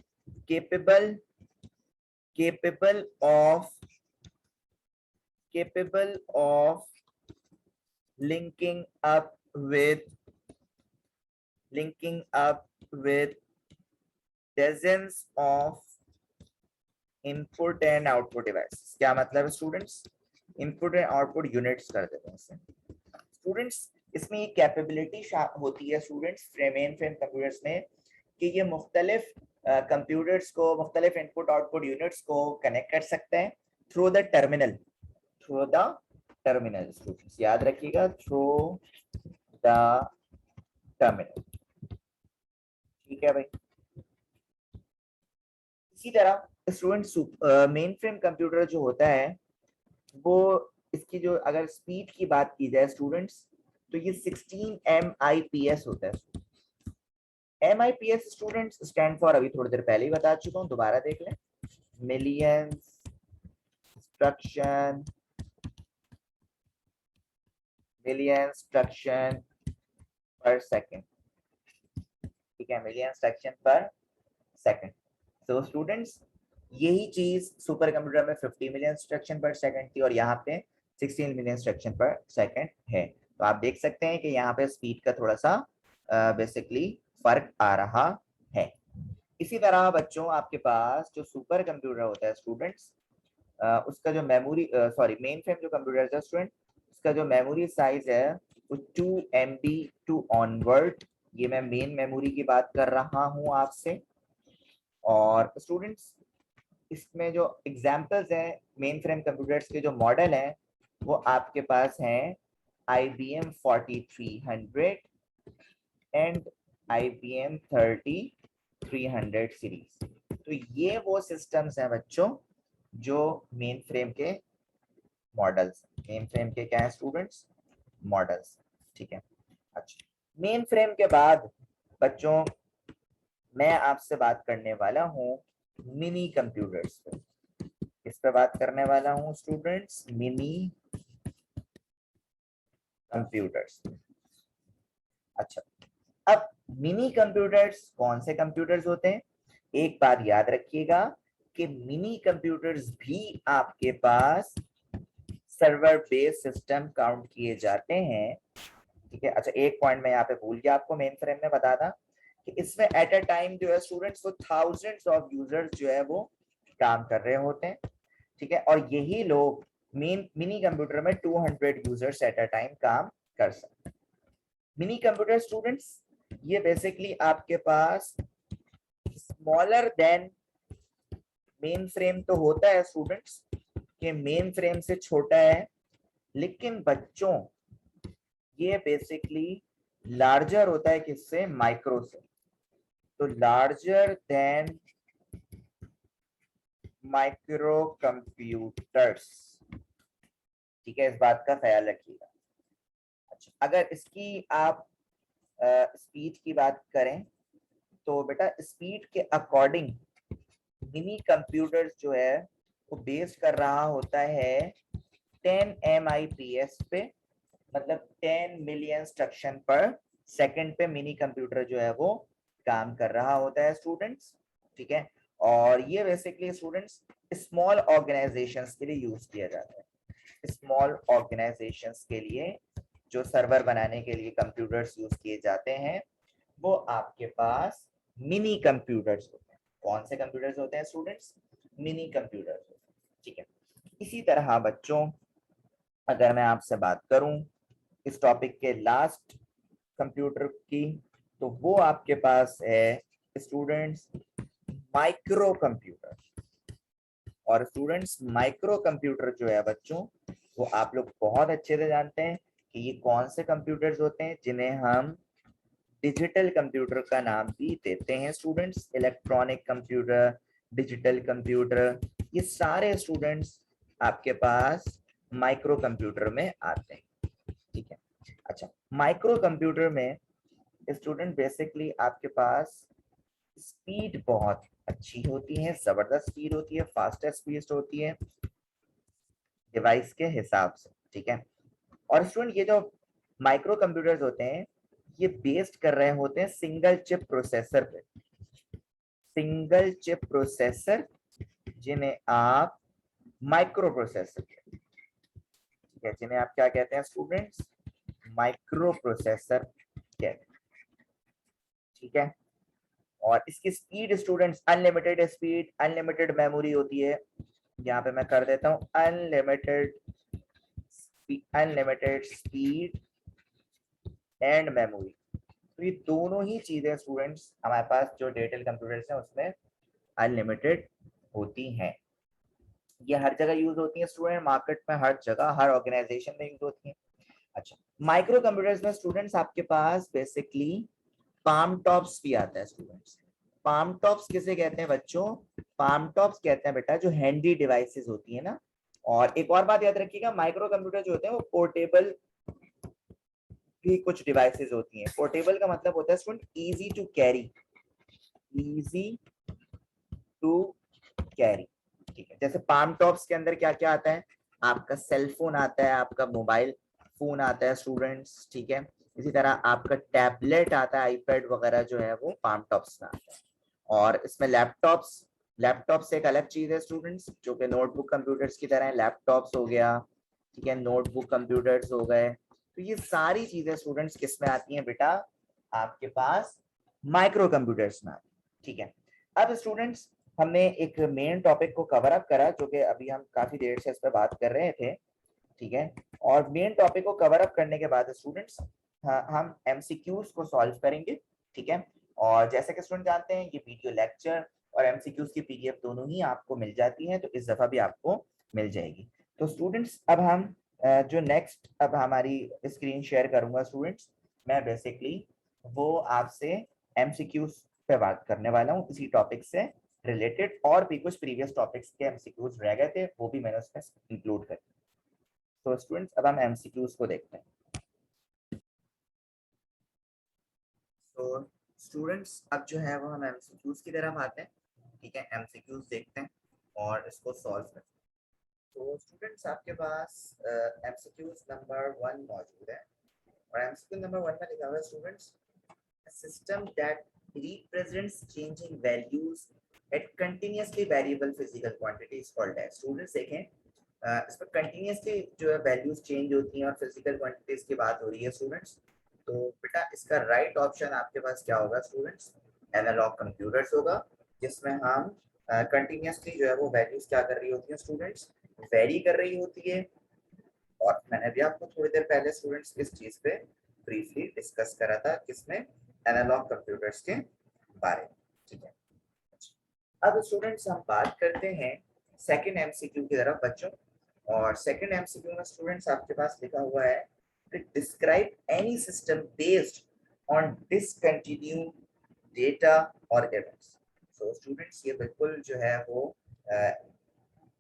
capable of linking up with dozens of input and output device. क्या मतलब है students? Input and output units कर देते हैं स्टूडेंट्स। इसमें ये कैपेबिलिटी होती है स्टूडेंट्स मेन फ्रेम कंप्यूटर्स में कि ये मुख्तलिफ कंप्यूटर्स को, मुख्तलिफ इनपुट आउटपुट यूनिट्स को कनेक्ट कर सकते हैं थ्रू द टर्मिनल, स्टूडेंट्स याद रखिएगा, थ्रू द टर्मिनल, ठीक है भाई। इसी तरह स्टूडेंट्स मेन फ्रेम कंप्यूटर जो होता है वो, इसकी जो अगर स्पीड की बात की जाए स्टूडेंट्स तो ये 16 MIPS होता है। MIPS स्टूडेंट्स स्टैंड फॉर, अभी थोड़ी देर पहले ही बता चुका हूँ, दोबारा देख लें, मिलियन इंस्ट्रक्शन पर सेकेंड, ठीक है, मिलियन इंस्ट्रक्शन पर सेकेंड। तो स्टूडेंट्स यही चीज सुपर कंप्यूटर में 50 मिलियन इंस्ट्रक्शन पर सेकंड थी और यहाँ पे 16 मिलियन इंस्ट्रक्शन पर सेकंड है। तो आप देख सकते हैं कि यहाँ पे स्पीड का थोड़ा सा बेसिकली फर्क आ रहा है। इसी तरह बच्चों आपके पास जो सुपर कंप्यूटर होता है स्टूडेंट्स, उसका जो मेमोरी, सॉरी मेन फ्रेम जो कंप्यूटर है स्टूडेंट, इसका जो मेमोरी साइज है वो 2 MB टू ऑनवर्ड, ये मैं मेन मेमोरी की बात कर रहा हूं आपसे। और स्टूडेंट्स इसमें जो एग्जांपल्स हैं मेन फ्रेम कंप्यूटर्स के जो मॉडल हैं वो आपके पास हैं IBM 4300 एंड IBM 3300 सीरीज। तो ये वो सिस्टम्स हैं बच्चों जो मेन फ्रेम के मॉडल्स, मेन फ्रेम के क्या है स्टूडेंट्स, मॉडल्स। ठीक है, अच्छा मेन फ्रेम के बाद बच्चों मैं आपसे बात करने वाला हूँ मिनी कंप्यूटर्स पे। इस पे बात करने वाला हूँ स्टूडेंट्स मिनी कंप्यूटर्स। अच्छा, अब मिनी कंप्यूटर्स कौन से कंप्यूटर्स होते हैं? एक बात याद रखिएगा कि मिनी कंप्यूटर्स भी आपके पास सर्वर बेस्ड सिस्टम काउंट किए जाते हैं। ठीक है, अच्छा एक पॉइंट मैं यहाँ पे भूल गया आपको मेन फ्रेम में बताना कि इसमें एट अ टाइम जो है स्टूडेंट्स वो थाउजेंड्स ऑफ यूजर्स जो है वो काम कर रहे होते हैं। ठीक है, और यही लोग मिनी कंप्यूटर में 200 यूजर्स एट अ टाइम काम कर सकते हैं। मिनी कंप्यूटर स्टूडेंट्स ये बेसिकली आपके पास स्मॉलर देन मेन फ्रेम तो होता है स्टूडेंट्स कि मेन फ्रेम से छोटा है, लेकिन बच्चों ये बेसिकली लार्जर होता है किससे, माइक्रो से। तो लार्जर देन माइक्रो कंप्यूटर्स। ठीक है, इस बात का ख्याल रखिएगा। अच्छा, अगर इसकी आप स्पीड की बात करें तो बेटा स्पीड के अकॉर्डिंग मिनी कंप्यूटर्स जो है वो बेस कर रहा होता है 10 MIPS पे, मतलब 10 मिलियन इंस्ट्रक्शन पर सेकंड पे मिनी कंप्यूटर जो है वो काम कर रहा होता है स्टूडेंट्स। ठीक है, और ये बेसिकली स्टूडेंट्स स्मॉल ऑर्गेनाइजेशंस के लिए यूज किया जाता है। स्मॉल ऑर्गेनाइजेशंस के लिए जो सर्वर बनाने के लिए कंप्यूटर्स यूज किए जाते हैं वो आपके पास मिनी कंप्यूटर्स होते हैं। कौन से कंप्यूटर्स होते हैं स्टूडेंट्स, मिनी कंप्यूटर्स होते हैं। ठीक है, इसी तरह बच्चों अगर मैं आपसे बात करूं इस टॉपिक के लास्ट कंप्यूटर की तो वो आपके पास है स्टूडेंट्स माइक्रो कंप्यूटर। और स्टूडेंट्स माइक्रो कंप्यूटर जो है बच्चों वो आप लोग बहुत अच्छे से जानते हैं कि ये कौन से कंप्यूटर्स होते हैं जिन्हें हम डिजिटल कंप्यूटर का नाम भी देते हैं students. Electronic computer, digital computer, ये सारे स्टूडेंट्स आपके पास माइक्रो कंप्यूटर में आते हैं। ठीक है, अच्छा माइक्रो कंप्यूटर में स्टूडेंट बेसिकली आपके पास स्पीड बहुत अच्छी होती है, जबरदस्त स्पीड होती है, फास्टेस्ट स्पीड होती है डिवाइस के हिसाब से। ठीक है, और स्टूडेंट ये जो माइक्रो कंप्यूटर्स होते हैं ये बेस्ड कर रहे होते हैं सिंगल चिप प्रोसेसर पे। सिंगल चिप प्रोसेसर जिन्हें आप माइक्रो प्रोसेसर, ठीक है, जिन्हें आप क्या कहते हैं स्टूडेंट्स, माइक्रो प्रोसेसर कहते हैं। ठीक है, और इसकी speed students unlimited speed, unlimited memory होती है। यहाँ पे मैं कर देता हूँ अनलिमिटेड स्पीड एंड मेमोरी। तो ये दोनों ही चीजें स्टूडेंट्स हमारे पास जो डिजिटल कंप्यूटर्स हैं उसमें अनलिमिटेड होती हैं। ये हर जगह यूज होती है स्टूडेंट, मार्केट में हर जगह हर ऑर्गेनाइजेशन में यूज होती है। अच्छा, माइक्रो कंप्यूटर्स में स्टूडेंट्स आपके पास बेसिकली पाम टॉप्स भी आता है स्टूडेंट्स। पाम टॉप्स किसे कहते हैं बच्चों, पाम टॉप्स कहते हैं बेटा जो हैंडी डिवाइसेस होती है ना। और एक और बात याद रखिएगा, माइक्रो कंप्यूटर जो होते हैं वो पोर्टेबल भी कुछ डिवाइसेस होती हैं। पोर्टेबल का मतलब होता है student easy to carry, easy to carry. ठीक है, जैसे पाम टॉप्स के अंदर क्या क्या आता है, आपका सेल फोन आता है, आपका मोबाइल फोन आता है स्टूडेंट्स। ठीक है, इसी तरह आपका टैबलेट आता है, आईपैड वगैरह जो है वो पाम टॉप्स में आता है। और इसमें लैपटॉप्स, लैपटॉप्स एक अलग चीज है स्टूडेंट्स जो कि नोटबुक कंप्यूटर्स की तरह है। लैपटॉप्स हो गया, ठीक है, नोटबुक कंप्यूटर्स हो गए। तो ये सारी चीजें स्टूडेंट्स किस में आती हैं बेटा, आपके पास माइक्रो कंप्यूटर्स में आती है। ठीक है, अब स्टूडेंट्स हमने एक मेन टॉपिक को कवर अप करा जो कि अभी हम काफी देर से इस पर बात कर रहे थे। ठीक है। और मेन टॉपिक को कवर अप करने के बाद स्टूडेंट्स हम एमसीक्यूज को सॉल्व करेंगे, ठीक है। और जैसे कि स्टूडेंट जानते हैं ये वीडियो लेक्चर और एमसीक्यूज की पीडीएफ दोनों ही आपको मिल जाती है, तो इस दफा भी आपको मिल जाएगी। तो स्टूडेंट्स अब हम जो नेक्स्ट अब हमारी स्क्रीन शेयर करूंगा स्टूडेंट्स, मैं बेसिकली वो आपसे एमसीक्यूज पे बात करने वाला हूँ इसी टॉपिक से रिलेटेड, और भी कुछ प्रीवियस टॉपिक्स के एमसीक्यूज रह गए थे वो भी मैंने उसमें इंक्लूड कर। तो स्टूडेंट्स अब हम एमसीक्यूज को देखते हैं। तो स्टूडेंट्स अब जो है वो हम एमसीक्यूज की तरफ आते हैं, ठीक है। एमसीक्यूज देखते हैं और इसको सॉल्व करते हैं। तो स्टूडेंट्स आपके पास एमसीक्यूज नंबर 1 मौजूद है, और एमसीक्यू नंबर 1 में लिखा हुआ है students, a system that represents changing values at continuously variable physical quantities called as। Students देखें इसमें कंटिन्यूसली जो है वैल्यूज चेंज होती हैं और फिजिकल क्वांटिटीज की बात हो रही है स्टूडेंट्स। तो बेटा इसका राइट ऑप्शन आपके पास क्या होगा स्टूडेंट्स, एनालॉग कंप्यूटर्स होगा, जिसमें हम कंटिन्यूसली जो है वो वैल्यूज क्या कर रही होती हैं स्टूडेंट्स, वेरी कर रही होती है। और मैंने भी आपको थोड़ी देर पहले स्टूडेंट्स इस चीज पे ब्रीफली डिस्कस करा था, किसमें, एनालॉग कंप्यूटर्स के बारे में, ठीक है। अब स्टूडेंट्स हम बात करते हैं सेकंड एमसीक्यू की तरफ बच्चों, और सेकंड एमसीक्यू में स्टूडेंट्स आपके पास लिखा हुआ है कि describe any system based on discontinued data और इवेंट्स। सो स्टूडेंट्स ये बिल्कुल जो है वो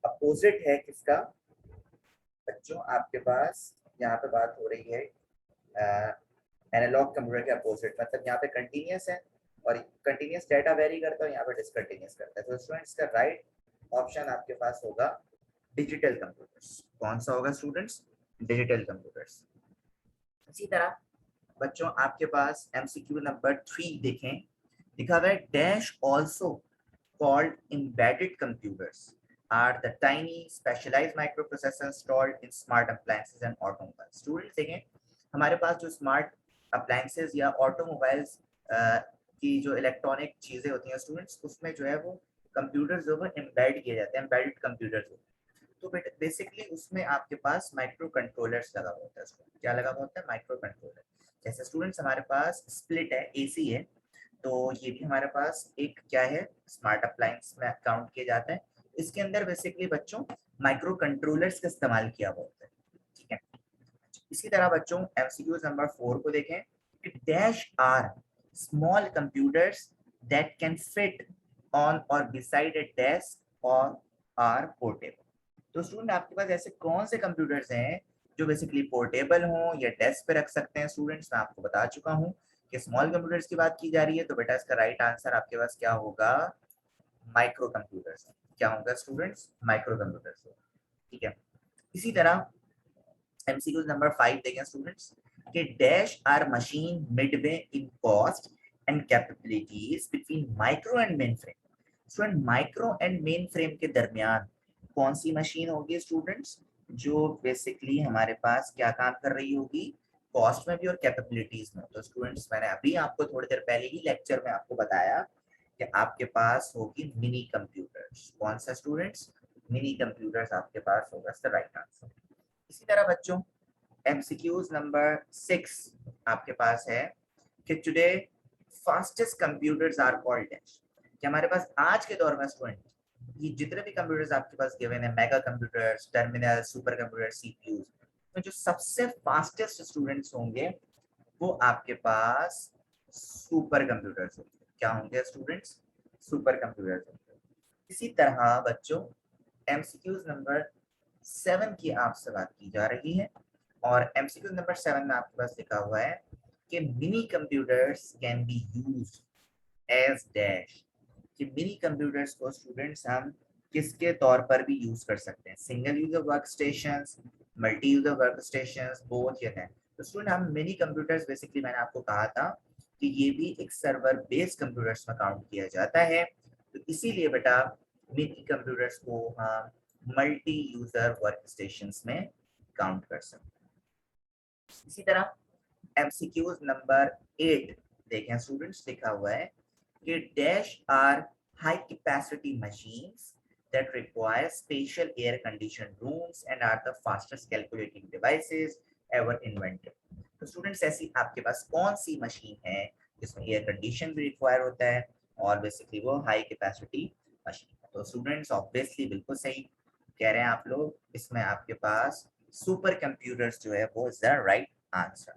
अपोजिट है किसका बच्चों, आपके पास यहाँ पे बात हो रही है एनालॉग कंप्यूटर के अपोजिट, मतलब यहाँ पे कंटिन्यूस है और कंटिन्यूस डेटा वेरी करता है, यहाँ पे डिसकंटिन्यूस करता है। तो स्टूडेंट्स का राइट ऑप्शन आपके पास होगा डिजिटल कंप्यूटर्स। कौन सा होगा स्टूडेंट्स, डिजिटल कंप्यूटर्स। इसी तरह बच्चों आपके पास एमसीक्यू नंबर 3 देखें, लिखा हुआ है dash also called embedded computers are the tiny specialized microprocessors installed in smart appliances and automobiles। Students देखें हमारे पास जो स्मार्ट अप्लायंसेस या ऑटोमोबाइल्स की जो इलेक्ट्रॉनिक चीजें होती हैं स्टूडेंट्स, उसमें जो है वो कंप्यूटर्स जो है एम्बेड किए जाते हैं, एम्बेडेड कंप्यूटर्स। तो बेसिकली उसमें आपके पास माइक्रो कंट्रोलर्स लगा हुआ होता है। क्या लगा हुआ होता है, माइक्रो कंट्रोलर। जैसे स्टूडेंट्स हमारे पास स्प्लिट है, एसी है, तो ये भी हमारे पास एक क्या है, स्मार्ट अप्लायंस में काउंट किया जाता है। इसके अंदर बेसिकली बच्चों माइक्रो कंट्रोलर्स का इस्तेमाल किया हुआ होता है, ठीक है। इसी तरह बच्चों एमसीक्यूज नंबर 4 को देखें कि dash are small computers that can fit on or beside a desk और आर पोर्टेबल। तो स्टूडेंट आपके पास ऐसे कौन से कंप्यूटर्स हैं जो बेसिकली पोर्टेबल हों या डेस्क पे रख सकते हैं स्टूडेंट्स। मैं आपको बता चुका हूँ कि स्मॉल कंप्यूटर्स की बात की जा रही है, तो बेटा इसका राइट आंसर आपके पास क्या होगा, माइक्रो कंप्यूटर्स। क्या होगा स्टूडेंट्स, माइक्रो कंप्यूटर्स, ठीक है। इसी तरह एमसीक्यू नंबर 5 देखें स्टूडेंट्स कि dash are machine midway in cost and capabilities between micro and mainframe. Student micro and mainframe के दरमियान कौन सी मशीन होगी स्टूडेंट्स, जो बेसिकली हमारे पास क्या काम कर रही होगी, कॉस्ट में भी और कैपेबिलिटीज में। तो स्टूडेंट्स मैंने अभी आपको थोड़ी देर पहले ही लेक्चर में आपको बताया कि आपके पास होगी मिनी कंप्यूटर्स। कौन सा स्टूडेंट्स, मिनी कंप्यूटर्स आपके पास होगा, इसका राइट आंसर। इसी तरह बच्चों एमसीक्यूज नंबर 6 आपके पास है कि today fastest computers are called dash. कि हमारे पास आज के दौर में स्टूडेंट ये जितने भी कंप्यूटर्स आपके पास गिवन है, mega computers, terminal, super computer, CPUs, तो जो सबसे फास्टेस्ट स्टूडेंट्स होंगे वो आपके पास सुपर कंप्यूटर्स होंगे। क्या होंगे स्टूडेंट्स, सुपर कंप्यूटर्स होंगे। इसी तरह बच्चों एमसीक्यूज नंबर 7 की आपसे बात की जा रही है, और एमसीक्यू नंबर 7 में आपके पास लिखा हुआ है कि mini computers can be used as dash. कि मिनी कंप्यूटर्स को स्टूडेंट्स हम किसके तौर पर भी यूज कर सकते हैं, single user workstation, multi user workstation, both या नहीं। तो स्टूडेंट हम मिनी कंप्यूटर्स बेसिकली मैंने आपको कहा था कि ये भी एक सर्वर बेस्ड कंप्यूटर्स में काउंट किया जाता है, तो इसीलिए बेटा मिनी कंप्यूटर्स को हम मल्टी यूजर वर्क स्टेशन में काउंट कर सकते हैं। इसी तरह एमसीक्यूज नंबर 8 देखें स्टूडेंट्स, लिखा हुआ है कि dash are high capacity machines that require spatial air conditioned rooms and are the fastest calculating devices ever invented. तो स्टूडेंट्स ऐसी आपके पास कौन सी मशीन है जिसमें एयर कंडीशन भी रिक्वायर होता है और बेसिकली वो हाई कैपेसिटी मशीन है? तो स्टूडेंट्स ऑब्वियसली बिल्कुल सही कह रहे हैं आप लोग, इसमें आपके पास सुपर कंप्यूटर्स जो है वो इज द राइट आंसर।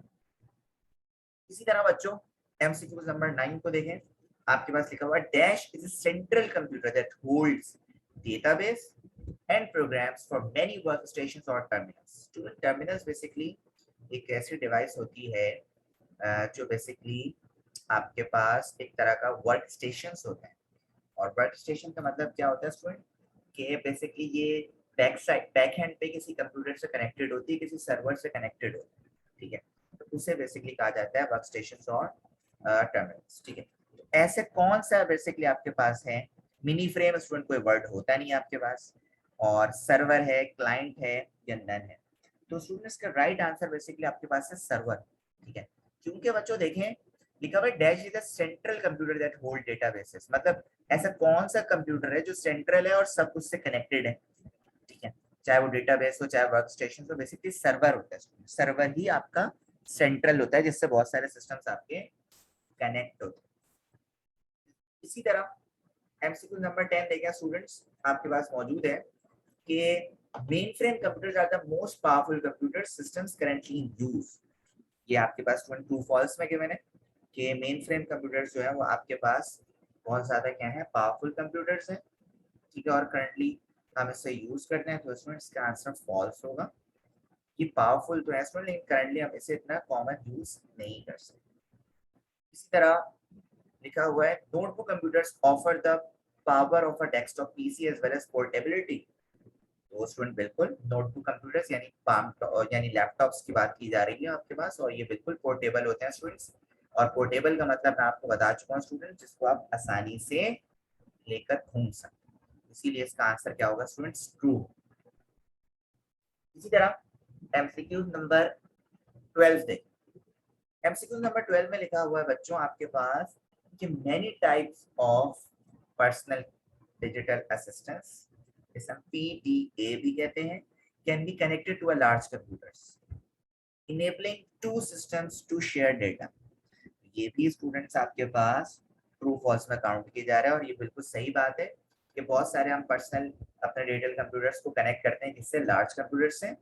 इसी तरह बच्चों एमसीक्यू नंबर 9 को देखें, आपके पास लिखा हुआ है dash is a central computer that holds database and programs for many workstations और टर्मिनल्स। स्टूडेंट टर्मिनल्स बेसिकली एक ऐसी डिवाइस होती है जो बेसिकली आपके पास एक तरह का वर्क स्टेशंस होता है। और वर्क स्टेशन का मतलब क्या होता है स्टूडेंट कि बेसिकली ये बैक हैंड पे किसी कंप्यूटर से कनेक्टेड होती है, किसी सर्वर से कनेक्टेड होती है, ठीक है। तो उसे बेसिकली कहा जाता है वर्क स्टेशन और टर्मिनल्स, ठीक है। तो ऐसे कौन सा बेसिकली आपके पास है? मिनी फ्रेम स्टूडेंट कोई वर्ड होता नहीं है आपके पास, और सर्वर है, क्लाइंट है या नन है? तो स्टूडेंट्स का राइट आंसर बेसिकली आपके पास है सर्वर, ठीक है। क्योंकि बच्चों देखें लिखा हुआ है dash is a central computer that hold databases, मतलब ऐसा कौन सा कंप्यूटर है जो सेंट्रल है और सब कुछ से कनेक्टेड है, ठीक है। चाहे वो डेटाबेस हो चाहे वर्क स्टेशन, तो बेसिकली सर्वर होता है। सर्वर ही आपका सेंट्रल होता है जिससे बहुत सारे सिस्टम्स आपके कनेक्ट होते हैं। इसी तरह एमसीक्यू नंबर 10 देखें स्टूडेंट्स, आपके पास मौजूद है कि mainframe computers are the most powerful computer systems currently in use. ये आपके पास स्टूडेंट ट्रू फॉल्स में गिवन है कि मेन फ्रेम कंप्यूटर्स जो है वो आपके पास बहुत ज्यादा क्या है, पावरफुल कंप्यूटर्स हैं, ठीक है, और करंटली हम इसे यूज करते हैं। तो स्टूडेंट्स का आंसर फॉल्स होगा। ये पावरफुल तो है स्टूडेंट, लेकिन करंटली हम इसे इतना कॉमन यूज नहीं कर सकते। इसी तरह लिखा हुआ है notebook computers offer the power of a desktop PC as well as portability. तो स्टूडेंट बिल्कुल नोटबुक कंप्यूटर्स यानी पाम यानी लैपटॉप्स की बात की जा रही है आपके पास, और ये बिल्कुल पोर्टेबल होते हैं स्टूडेंट्स। और पोर्टेबल का मतलब मैं आपको बता चुका हूँ स्टूडेंट, जिसको आप आसानी से लेकर घूम सकते हैं, इसीलिए इसका आंसर क्या होगा स्टूडेंट्स? ट्रू। इसी तरह एमसीक्यू नंबर 12 देख, एमसीक्यू नंबर 12 में लिखा हुआ है बच्चों आपके पास कि many types of personal digital assistants, जिसे हम पीडीए भी कहते हैं, can be connected to a large computers enabling two systems to share data। ये भी स्टूडेंट्स आपके पास ट्रू फॉल्स में काउंट किया जा रहा है, और ये बिल्कुल सही बात है कि बहुत सारे हम पर्सनल अपने डिजिटल कंप्यूटर्स को कनेक्ट करते हैं जिससे लार्ज कंप्यूटर्स से,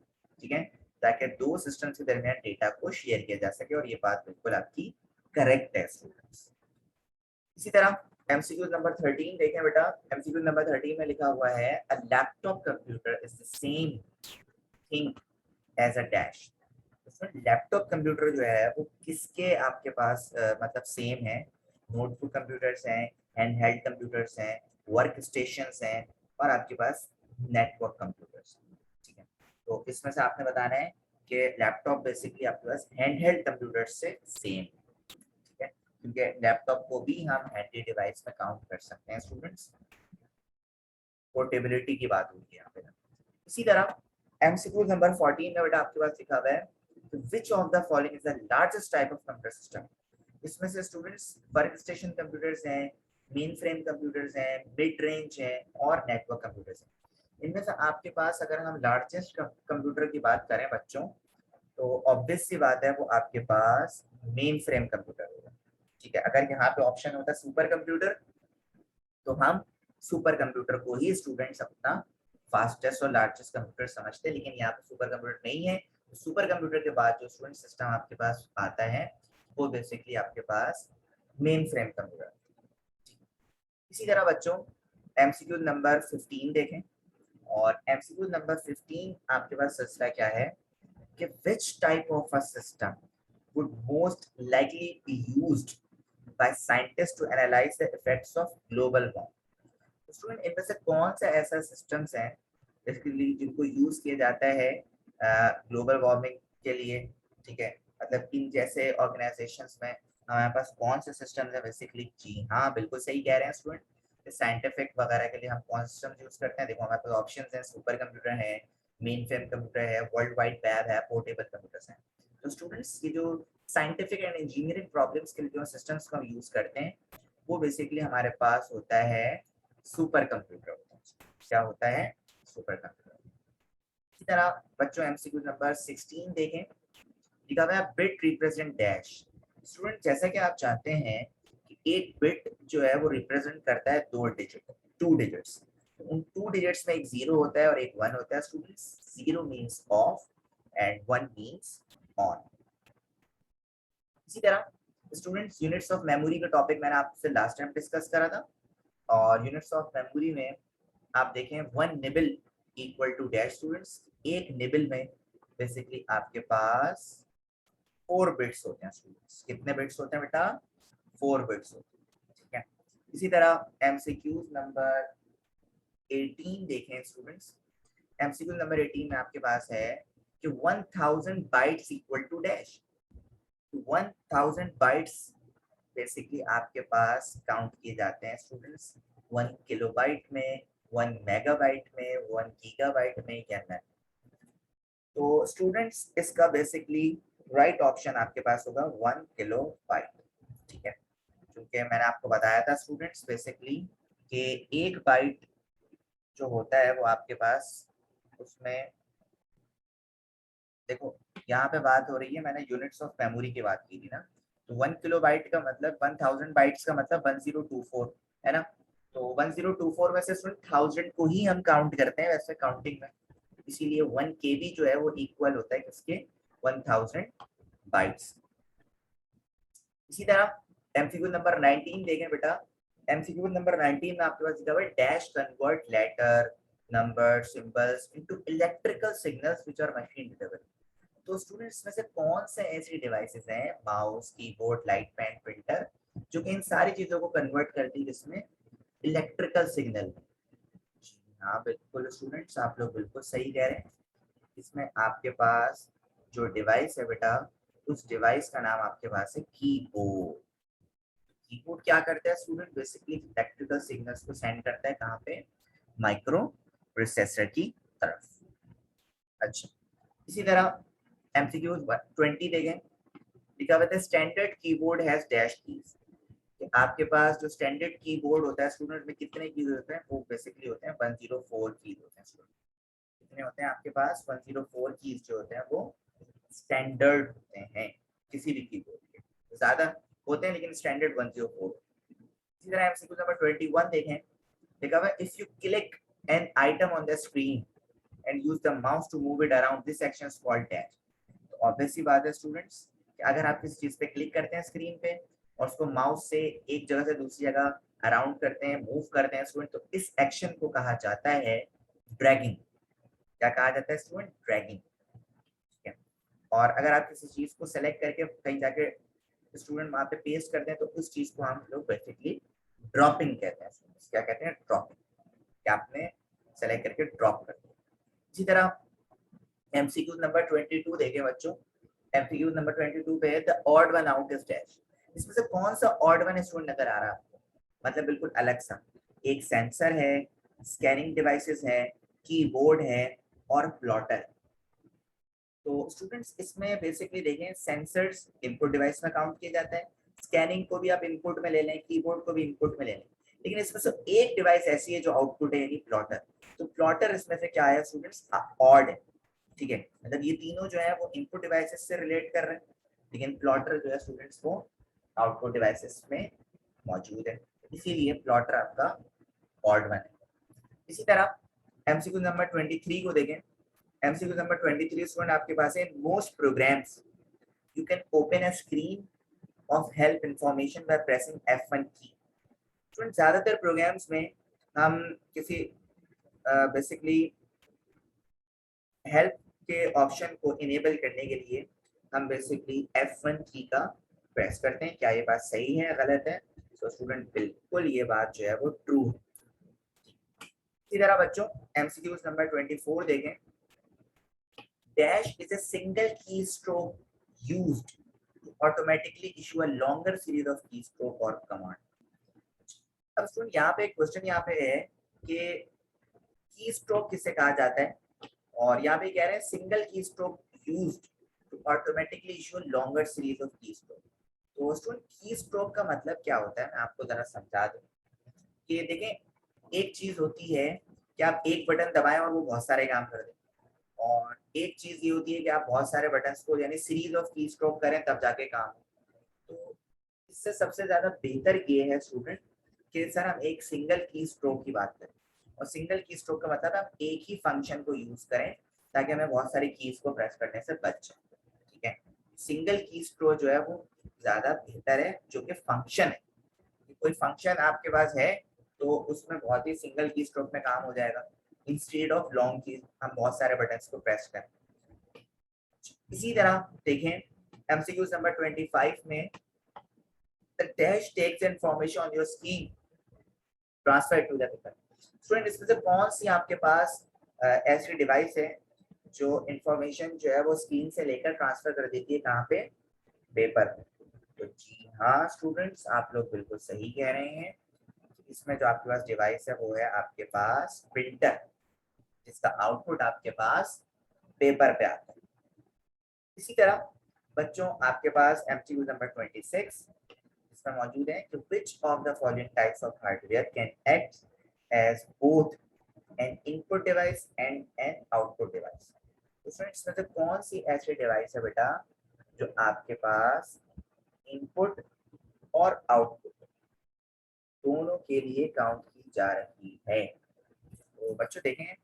ठीक है, ताकि दो सिस्टम्स के दरमियान डेटा को शेयर किया जा सके, और ये बात बिल्कुल आपकी करेक्ट है स्टूडेंट्स। इसी तरह एमसीक्यू नंबर 13 देखें बेटा, एमसीक्यू नंबर 13 में लिखा हुआ है a laptop computer is the same thing as a dash. Laptop computer जो है वो किसके आपके पास मतलब सेम है? नोटबुक कंप्यूटर्स हैं, हैंडहेल्ड कंप्यूटर्स हैं, वर्क स्टेशंस हैं, और आपके पास नेटवर्क कंप्यूटर्स, ठीक है। तो इसमें से आपने बताना है कि लैपटॉप बेसिकली आपके पास हैंडहेल्ड कंप्यूटर से सेम, ठीक है, क्योंकि लैपटॉप को भी हम हैंडी डिवाइस में काउंट कर सकते हैं स्टूडेंट्स। पोर्टेबिलिटी की बात हुई है यहाँ पे। इसी तरह एमसीक्यू नंबर 14 में बेटा आपके पास लिखा हुआ है which of the following is the largest type of computer system। इसमें से स्टूडेंट्स वर्क स्टेशन कंप्यूटर्स हैं, मेन फ्रेम कंप्यूटर्स हैं, मिड रेंज हैं और नेटवर्क कंप्यूटर्स हैं। इनमें से आपके पास अगर हम लार्जेस्ट कंप्यूटर की बात करें बच्चों, तो ऑब्वियस सी बात है वो आपके पास मेन फ्रेम कंप्यूटर होगा, ठीक है। अगर यहाँ पे ऑप्शन होता सुपर कंप्यूटर तो हम सुपर कंप्यूटर को ही स्टूडेंट्स अपना फास्टेस्ट और लार्जेस्ट कंप्यूटर समझते हैं, लेकिन यहाँ पे सुपर कंप्यूटर नहीं है। तो सुपर कंप्यूटर के बाद जो स्टूडेंट सिस्टम आपके पास आता है वो बेसिकली आपके पास मेन फ्रेम कंप्यूटर। इसी तरह बच्चों एमसीक्यू नंबर 15 देखें, और एमसीक्यू नंबर 15 आपके पास सिलसिला क्या है कि which type of a system would most likely be used by scientists to analyze the effects of global warming। Student इनमें से कौन सा ऐसा सिस्टम्स है बेसिकली जिनको यूज किया जाता है ग्लोबल वार्मिंग के लिए, ठीक है। मतलब इन जैसे ऑर्गेनाइजेशंस में हमारे पास कौन से सिस्टम्स है बेसिकली? जी हाँ, बिल्कुल सही कह रहे हैं स्टूडेंट। साइंटिफिक वगैरह के लिए हम कौन से सिस्टम यूज करते हैं? देखो हमारे पास ऑप्शंस हैं, सुपर कंप्यूटर है, मेन फ्रेम कंप्यूटर है, वर्ल्ड वाइड वेब है, पोर्टेबल कंप्यूटर्स हैं। तो स्टूडेंट्स ये जो साइंटिफिक एंड इंजीनियरिंग प्रॉब्लम्स के लिए जो सिस्टम्स को हम यूज करते हैं वो बेसिकली हमारे पास होता है सुपर कंप्यूटर होता है। क्या होता है, सुपर कंप्यूटर। इसी तरह बच्चों एमसीक्यू नंबर 16 देखें, लिखा हुआ है बिट रिप्रेजेंट डैश। स्टूडेंट जैसा कि आप जानते हैं कि एक बिट जो है वो रिप्रेजेंट करता है दो डिजिट, टू डिजिट्स। उन टू डिजिट्स में एक जीरो होता है और एक वन होता है students. Zero means of and one means on. इसी तरह स्टूडेंट्स यूनिट्स ऑफ मेमोरी का टॉपिक मैंने आपसे लास्ट टाइम डिस्कस करा था, और यूनिट्स ऑफ मेमोरी में आप देखें one nibble equal to dash. Students एक निबल में बेसिकली आपके पास 4 बिट्स होते हैं स्टूडेंट्स। कितने बिट्स होते हैं बेटा, 4 बिट्स होते हैं, ठीक है। इसी तरह एमसीक्यूज नंबर 18 देखें स्टूडेंट्स। एमसीक्यू नंबर 18 में आपके पास है कि 1000 bytes equal to dash. 1000 bytes basically आपके पास काउंट किए जाते हैं स्टूडेंट्स 1 किलोबाइट में, 1 मेगाबाइट में, 1 गीगाबाइट में या नहीं। तो स्टूडेंट्स इसका बेसिकली राइट ऑप्शन आपके पास होगा 1 किलोबाइट, ठीक है। क्योंकि मैंने आपको बताया था स्टूडेंट्स बेसिकली कि एक बाइट जो होता है वो आपके पास, उसमें देखो यहाँ पे बात हो रही है, मैंने यूनिट्स ऑफ मेमोरी की बात की थी ना। तो 1 किलोबाइट का मतलब 1000 बाइट्स का मतलब 1024 है ना। तो 1024 में से 1000 को ही हम काउंट करते हैं वैसे काउंटिंग में, इसीलिए 1 केबी जो है वो इक्वल होता है किसके, 1000 बाइट्स। इसी तरह एमसीक्यू नंबर 19 देखें बेटा। एमसीक्यू नंबर 19 में आपके पास दिया हुआ है dash convert letter number symbols into electrical signals which are machine detectable. तो स्टूडेंट्स में से कौन से ऐसी डिवाइसेस हैं, mouse, keyboard, light pen, printer, जो कि इन सारी चीजों को कन्वर्ट करती है जिसमें इलेक्ट्रिकल सिग्नल। हाँ बिल्कुल स्टूडेंट्स, आप लोग बिल्कुल सही कह रहे हैं। इसमें आपके पास जो डिवाइस है बेटा, उस डिवाइस का नाम आपके पास है कीबोर्ड। कीबोर्ड क्या करता है स्टूडेंट, बेसिकली इलेक्ट्रिकल सिग्नल्स को सेंड करता है कहाँ पे, माइक्रो प्रोसेसर की तरफ। अच्छा, इसी तरह एमसीक्यू 20 देखें, लिखा हुआ है standard keyboard has dash keys. आपके पास जो स्टैंडर्ड कीबोर्ड होता है स्टूडेंट में कितने कीज होते हैं, वो बेसिकली होते हैं 104 कीज होते हैं स्टूडेंट। कितने होते हैं आपके पास, 104 कीज जो होते हैं वो स्टैंडर्ड होते हैं किसी भी कीबोर्ड के। ज्यादा होते हैं लेकिन स्टैंडर्ड 104। इसी तरह एमसीक्यू नंबर 21 देखें, लिखा हुआ है if you click an item on the screen and use the mouse to move it around this action is called dash. तो ऑब्वियस सी बात है स्टूडेंट्स कि अगर आप किसी चीज पे क्लिक करते हैं स्क्रीन पे और उसको माउस से एक जगह से दूसरी जगह अराउंड करते हैं, मूव करते हैं स्टूडेंट, तो इस एक्शन को कहा जाता है ड्रैगिंग। क्या कहा जाता है स्टूडेंट, ड्रैगिंग, ठीक है। और अगर आप किसी चीज को सेलेक्ट करके कहीं जाके स्टूडेंट वहां पे पेस्ट करते हैं तो उस चीज को हम लोग बेसिकली ड्रॉपिंग कहते हैं। क्या कहते हैं, ड्रॉपिंग, क्या आपने सेलेक्ट करके ड्रॉप कर दिया। इसी तरह एमसीक्यू नंबर 22 देखें बच्चों। एमसीक्यू नंबर 22 पे है the odd one out is dash. इसमें से कौन सा ऑड वन स्टूडेंट नजर आ रहा है आपको, मतलब बिल्कुल अलग सा। एक सेंसर है, स्कैनिंग डिवाइसेस है, कीबोर्ड है और प्लॉटर। तो स्टूडेंट्स इसमें बेसिकली देखें सेंसर्स इनपुट डिवाइस में काउंट किया जाता है, स्कैनिंग को भी आप इनपुट में ले लें, कीबोर्ड को भी इनपुट में ले लें, लेकिन इसमें से एक डिवाइस ऐसी है जो आउटपुट है यानी प्लॉटर। तो प्लॉटर इसमें से क्या है स्टूडेंट्स, ऑड है, ठीक है। मतलब ये तीनों जो है वो इनपुट डिवाइसेस से रिलेट कर रहे हैं, लेकिन प्लॉटर जो है स्टूडेंट्स वो आउटपुट डिवाइसेस में मौजूद है, इसीलिए प्लॉटर आपका ऑड वन है। इसी तरह एमसीक्यू नंबर 23 को देखें। एमसीक्यू नंबर 23 स्टूडेंट आपके पास है most programs you can open a screen of help information by pressing F1 key. Student ज्यादातर प्रोग्राम्स में हम किसी बेसिकली हेल्प के ऑप्शन को इनेबल करने के लिए हम बेसिकली F1 की का प्रेस करते हैं। क्या ये बात सही है, गलत है? तो स्टूडेंट बिल्कुल ये बात जो है वो ट्रू है। इसी तरह बच्चों एमसीक्यूज नंबर 24 देखें। Dash is a single keystroke used to automatically issue a longer series of keystroke और कमांड। अब स्टूडेंट यहाँ पे एक क्वेश्चन यहाँ पे है कि की स्ट्रोक किसे कहा जाता है, और यहाँ पे कह रहे हैं single keystroke used to automatically issue longer series of keystroke. तो स्टूडेंट की स्ट्रोक का मतलब क्या होता है, मैं आपको जरा समझा दूं कि देखें एक चीज होती है कि आप एक बटन दबाएं और वो बहुत सारे काम कर दे, और एक चीज ये होती है कि आप बहुत सारे बटन्स को यानी सीरीज ऑफ की स्ट्रोक करें तब जाके काम हो। तो इससे सबसे ज्यादा बेहतर ये है स्टूडेंट कि सर हम एक सिंगल की स्ट्रोक की बात करें, और सिंगल की स्ट्रोक का मतलब हम एक ही फंक्शन को यूज करें ताकि हमें बहुत सारी कीज को प्रेस करने से बच जाए। ठीक है, सिंगल की स्ट्रोक जो है वो ज्यादा बेहतर है, जो कि फंक्शन है। कोई फंक्शन आपके पास है तो उसमें बहुत ही सिंगल की स्ट्रोक में काम हो जाएगा, इंस्टेड ऑफ लॉन्ग कीज हम बहुत सारे बटन्स को प्रेस करें। इसी तरह देखें एमसीक्यू नंबर 25 में the dash takes information on your screen transfer to the paper. Student इसमें से कौन सी आपके पास ऐसी डिवाइस है जो इंफॉर्मेशन जो है वो स्क्रीन से लेकर ट्रांसफर कर देती है कहाँ पे, पेपर पे। तो जी हाँ स्टूडेंट्स, आप लोग बिल्कुल सही कह रहे हैं। इसमें जो आपके पास डिवाइस है वो है आपके पास प्रिंटर, जिसका आउटपुट आपके पास पेपर पे आता है। इसी तरह बच्चों आपके पास एमसीक्यू नंबर 26 इसमें मौजूद है कि which of the following types of hardware can act as both an input device and an output device। तो फ्रेंड्स इसमें से कौन सी ऐसी डिवाइस है बेटा जो आपके पास इनपुट और आउटपुट दोनों के लिए काउंट की जा रही है। तो बच्चों देखें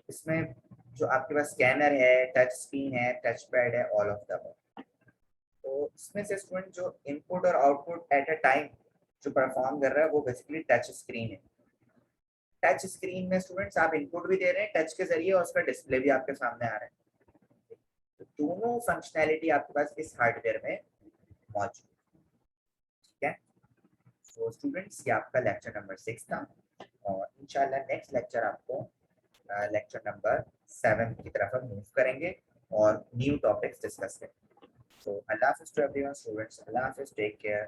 इसमें जो आपके पास स्कैनर है, टच स्क्रीन है, टच पैड है, ऑल ऑफ द अबव। तो इसमें से स्टूडेंट जो इनपुट और आउटपुट एट अ टाइम जो परफॉर्म कर रहा है वो बेसिकली टच स्क्रीन है। टच स्क्रीन में स्टूडेंट्स आप इनपुट भी दे रहे हैं टच के जरिए और उसका डिस्प्ले भी आपके सामने आ रहा है। तो दोनों फंक्शनैलिटी आपके पास इस हार्डवेयर में मौजूद है। ठीक है, तो स्टूडेंट्स ये आपका लेक्चर नंबर 6 था, और इंशाल्लाह नेक्स्ट लेक्चर आपको लेक्चर नंबर 7 की तरफ हम मूव करेंगे और न्यू टॉपिक्स डिस्कस करेंगे। So, Allah Hafiz to everyone, students. Allah Hafiz, take care.